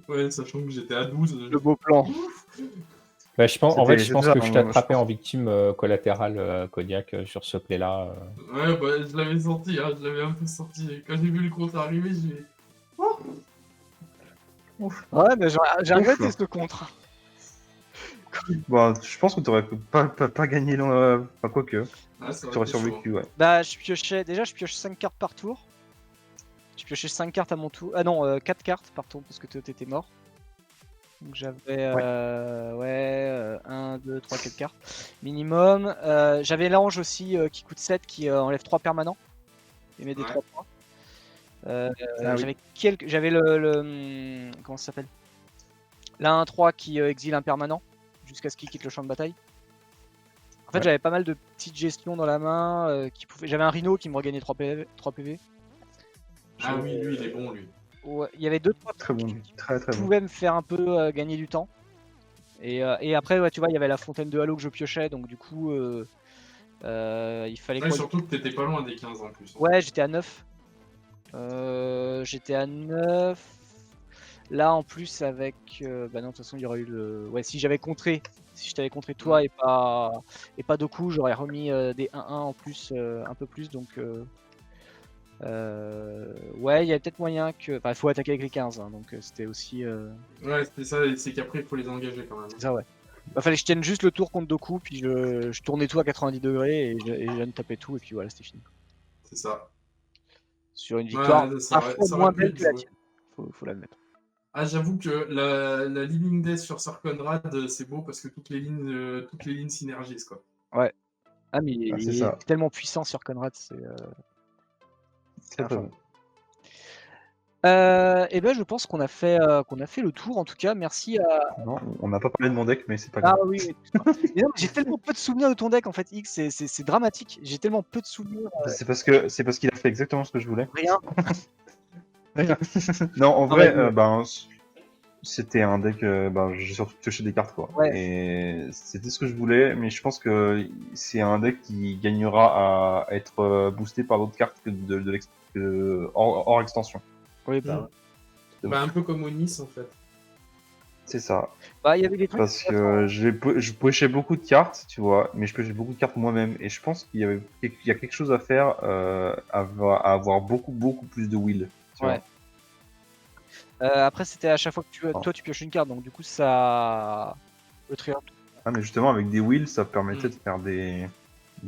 Ouais, sachant que j'étais à 12. Le beau plan. Bah, je pense C'était que je t'ai ça, attrapé je en pense. victime collatérale, Kodiak, sur ce play-là. Ouais, bah, je l'avais senti, hein, je l'avais un peu senti. Quand j'ai vu le contre arriver, j'ai. Ouais, mais j'ai regretté ce contre. Bon, je pense que t'aurais pas gagné, enfin quoique, Ah, ça aurait t'aurais été chaud. survécu, ouais. Bah, je pioche 5 cartes par tour. Je piochais 5 cartes à mon tour. Ah non, 4 cartes par tour parce que t'étais mort. Donc j'avais 1, 2, 3, 4 cartes minimum. J'avais l'ange aussi qui coûte 7 qui enlève 3 permanents. Il met des Ouais. 3 points. Ah oui. J'avais le comment ça s'appelle, la 1-3 qui exile un permanent jusqu'à ce qu'il quitte le champ de bataille. En fait, Ouais. j'avais pas mal de petites gestions dans la main qui pouvaient. J'avais un rhino qui me regagnait 3 PV. Ah oui, lui, il est bon, lui. Ouais, il y avait 2-3 Très bon, très bon. pouvaient me faire un peu gagner du temps. Et après, ouais, tu vois, il y avait la fontaine de Halo que je piochais, donc du coup, il fallait Ouais, quoi. surtout que t'étais pas loin des 15 en plus. Ouais, j'étais à 9. Là, en plus, avec. Bah non, de toute façon, il y aurait eu le. Ouais, si j'avais contré. Si je t'avais contré toi et pas Doku, j'aurais remis des 1-1 en plus, un peu plus. Donc. Ouais, il y a peut-être moyen que. Enfin, il faut attaquer avec les 15. Hein, donc c'était aussi. Ouais, c'était ça, et c'est qu'après, il faut les engager quand même. C'est ça, ouais. Bah, fallait que je tienne juste le tour contre Doku, puis je tournais tout à 90 degrés et je tapais tout, et puis voilà, c'était fini. C'est ça. Sur une victoire Ouais, ça aurait moins pu belle être que la joué. tienne, faut l'admettre. Ah, j'avoue que la Living Death sur Sarkonrad, c'est beau parce que toutes les lignes synergisent, quoi. Ouais. Ah, mais Ah, c'est il ça. est tellement puissant sur Conrad, c'est Très très infâme. bon. Et ben, je pense qu'on a fait le tour. En tout cas, merci à. Non, on n'a pas parlé de mon deck, mais c'est pas Ah grave. oui, excuse-moi. Mais non, j'ai tellement peu de souvenirs de ton deck en fait, X, c'est dramatique. J'ai tellement peu de souvenirs. C'est parce qu'il a fait exactement ce que je voulais. Rien. Non, en Ah, vrai, vas-y, ouais. c'était un deck. J'ai surtout pioché des cartes, quoi. Ouais. Et c'était ce que je voulais, mais je pense que c'est un deck qui gagnera à être boosté par d'autres cartes que hors extension. Oui, bah, Bah, un peu comme Onis, en fait. C'est ça. bah, il y avait des trucs. Parce que je piochais beaucoup de cartes, tu vois, mais je piochais beaucoup de cartes moi-même. Et je pense qu'il y a quelque chose à faire à avoir beaucoup plus de will. Tu Ouais. Après, c'était à chaque fois que toi tu pioches une carte, donc du coup, ça. Le triangle. vois. Ah, mais justement, avec des wills, ça permettait de faire des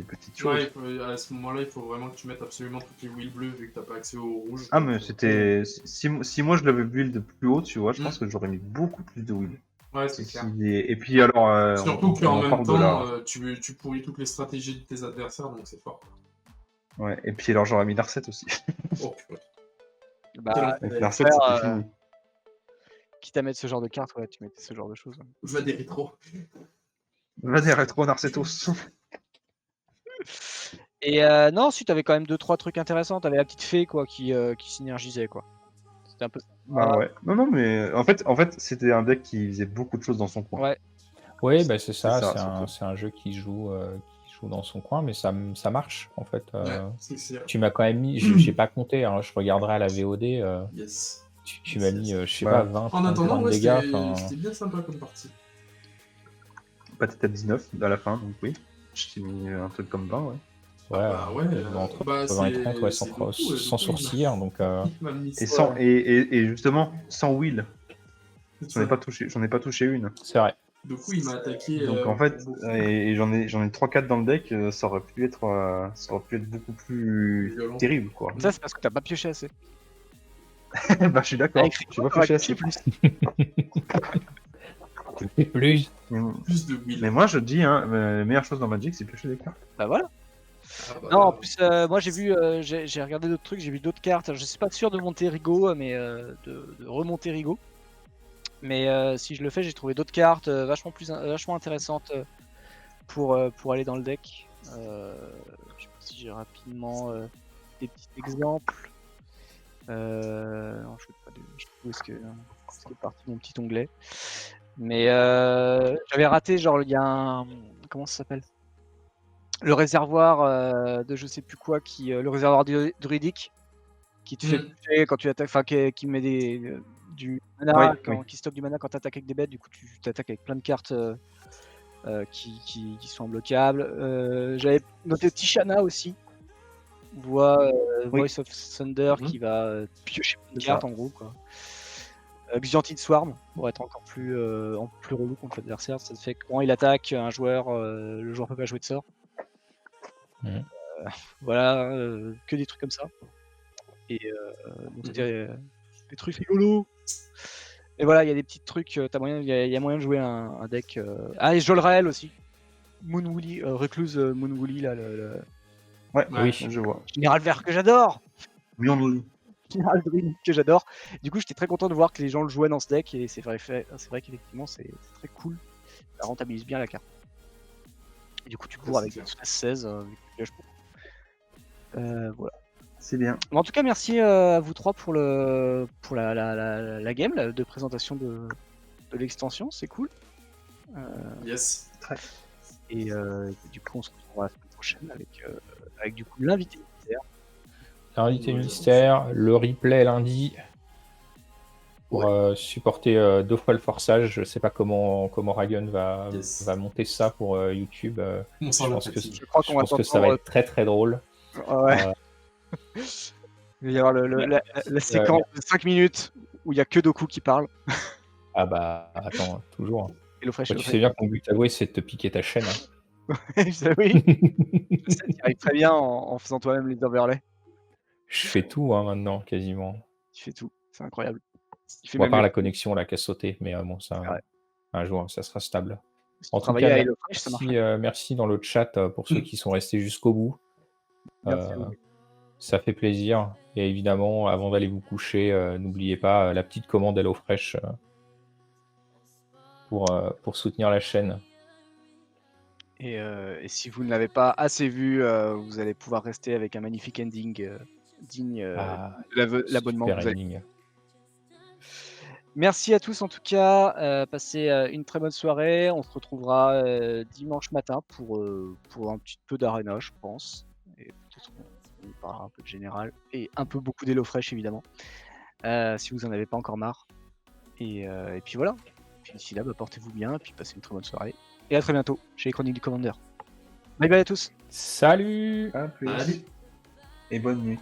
petites choses. Ouais, à ce moment-là, il faut vraiment que tu mettes absolument toutes les wheels bleues vu que t'as pas accès au rouge. Ah, mais c'était. Si moi je l'avais build plus haut, tu vois, je Mm. pense que j'aurais mis beaucoup plus de wills. Ouais, c'est clair. Et puis alors. Surtout on qu'en même parle de temps, tu pourris toutes les stratégies de tes adversaires, donc c'est fort. Ouais, et puis alors j'aurais mis Narset aussi. Oh, purée. Bah, Avec Narset, faire, c'était fini. quitte à mettre ce genre de carte, ouais, tu mettais ce genre de choses. Va des rétros. Vas-y, rétro Narsetos. Et non, ensuite, t'avais quand même 2-3 trucs intéressants. T'avais la petite fée, quoi, qui synergisait, quoi. C'était un peu. Bah ouais. Non, mais en fait, c'était un deck qui faisait beaucoup de choses dans son coin. Ouais. Oui, bah, c'est ça, ça. surtout. C'est un jeu qui joue dans son coin, mais ça marche en fait. Ouais, c'est Tu m'as quand même mis, j'ai pas compté, hein, je regarderai à la VOD. Yes. Tu m'as mis, je sais Bah, pas, 20, En 30 attendant, points de ouais, dégâts. c'était bien sympa comme partie. Peut-être à 19 à la fin, donc oui. Je t'ai mis un truc comme 20, ouais. Ouais, bah ouais, entre bah 20 et c'est- 30, ouais, c'est sans, beaucoup, sans du coup, sourciller. Donc, Il m'a mis Et, ça. sans, et justement, sans Will, C'est j'en ai ça. pas touché une. c'est vrai. Du coup, il m'a attaqué. Donc en fait, pour beaucoup. et j'en ai 3-4 dans le deck, ça aurait pu être beaucoup plus Violent. terrible, quoi. Ça, c'est parce que t'as pas pioché assez. Bah, je suis d'accord. Avec Je vais pas t'aurais piocher assez. plus. Plus. Mais, Plus de Will. mais moi, je dis, hein, la meilleure chose dans Magic, c'est piocher des cartes. Bah voilà. Ah, bah, Non, en plus, moi j'ai vu, j'ai regardé d'autres trucs, j'ai vu d'autres cartes. Alors, je suis pas sûr de monter Rigo, mais de remonter Rigo. Mais si je le fais, j'ai trouvé d'autres cartes vachement intéressantes pour aller dans le deck. Je sais pas si j'ai rapidement des petits exemples. Non, je sais pas où est-ce que est parti mon petit onglet. Mais j'avais raté, genre il y a un, comment ça s'appelle? Le réservoir de je sais plus quoi, le réservoir druidique qui te fait bouger quand tu attaques, enfin qui met du mana, qui stocke du mana quand tu attaques avec des bêtes. Du coup, tu t'attaques avec plein de cartes qui sont imbloquables. J'avais noté Tishana aussi, Voice of Thunder, qui va piocher une carte en gros, quoi. Xantid Swarm pour être encore plus relou contre l'adversaire. Ça fait que quand il attaque un joueur, le joueur peut pas jouer de sort. Voilà, que des trucs comme ça. Et donc c'était des trucs rigolos. Et voilà, il y a des petits trucs, il y a moyen de jouer un deck. Ah, et Jolrael aussi. Moonwoolly, Recluse Moonwoolly, là, Ouais, oui, je vois. Général Vert que j'adore. Beyond Général Druid que j'adore. Du coup, j'étais très content de voir que les gens le jouaient dans ce deck, et c'est vrai qu'effectivement, c'est très cool. Ça rentabilise bien la carte. Et du coup, tu cours avec 16, voilà. C'est bien. Mais en tout cas, merci à vous trois pour la game de présentation de l'extension, c'est cool. Yes. Et du coup, on se retrouvera la semaine prochaine avec du coup l'invité mystère. L'invité mystère, le replay lundi pour supporter 2 fois le forçage. Je sais pas comment Ragon va monter ça pour YouTube. Je pense que ça va être très très drôle. Ouais. Il va y avoir la séquence de 5 minutes où il n'y a que Doku qui parle. Ah bah attends, toujours. Et le Tu sais bien que mon but avoué, c'est de te piquer ta chaîne. Oui, je sais, tu arrives très bien en faisant toi-même les overlays. Je fais tout maintenant, quasiment. Tu fais tout, c'est incroyable. On va part la connexion là qui a sauté, mais bon, ça, un jour, ça sera stable. En tout cas, merci dans le chat pour ceux qui sont restés jusqu'au bout. Ça fait plaisir. Et évidemment, avant d'aller vous coucher, n'oubliez pas la petite commande HelloFresh pour soutenir la chaîne. Et si vous ne l'avez pas assez vu, vous allez pouvoir rester avec un magnifique ending digne de l'abonnement que vous avez. Merci à tous en tout cas, passez une très bonne soirée. On se retrouvera dimanche matin pour un petit peu d'Arena, je pense. Et peut-être on parlera un peu de général et beaucoup d'HelloFresh évidemment, si vous en avez pas encore marre. Et puis voilà. Puis d'ici là, portez-vous bien et puis passez une très bonne soirée. Et à très bientôt chez les Chroniques du Commander. Bye bye à tous. Salut. À plus. Et bonne nuit.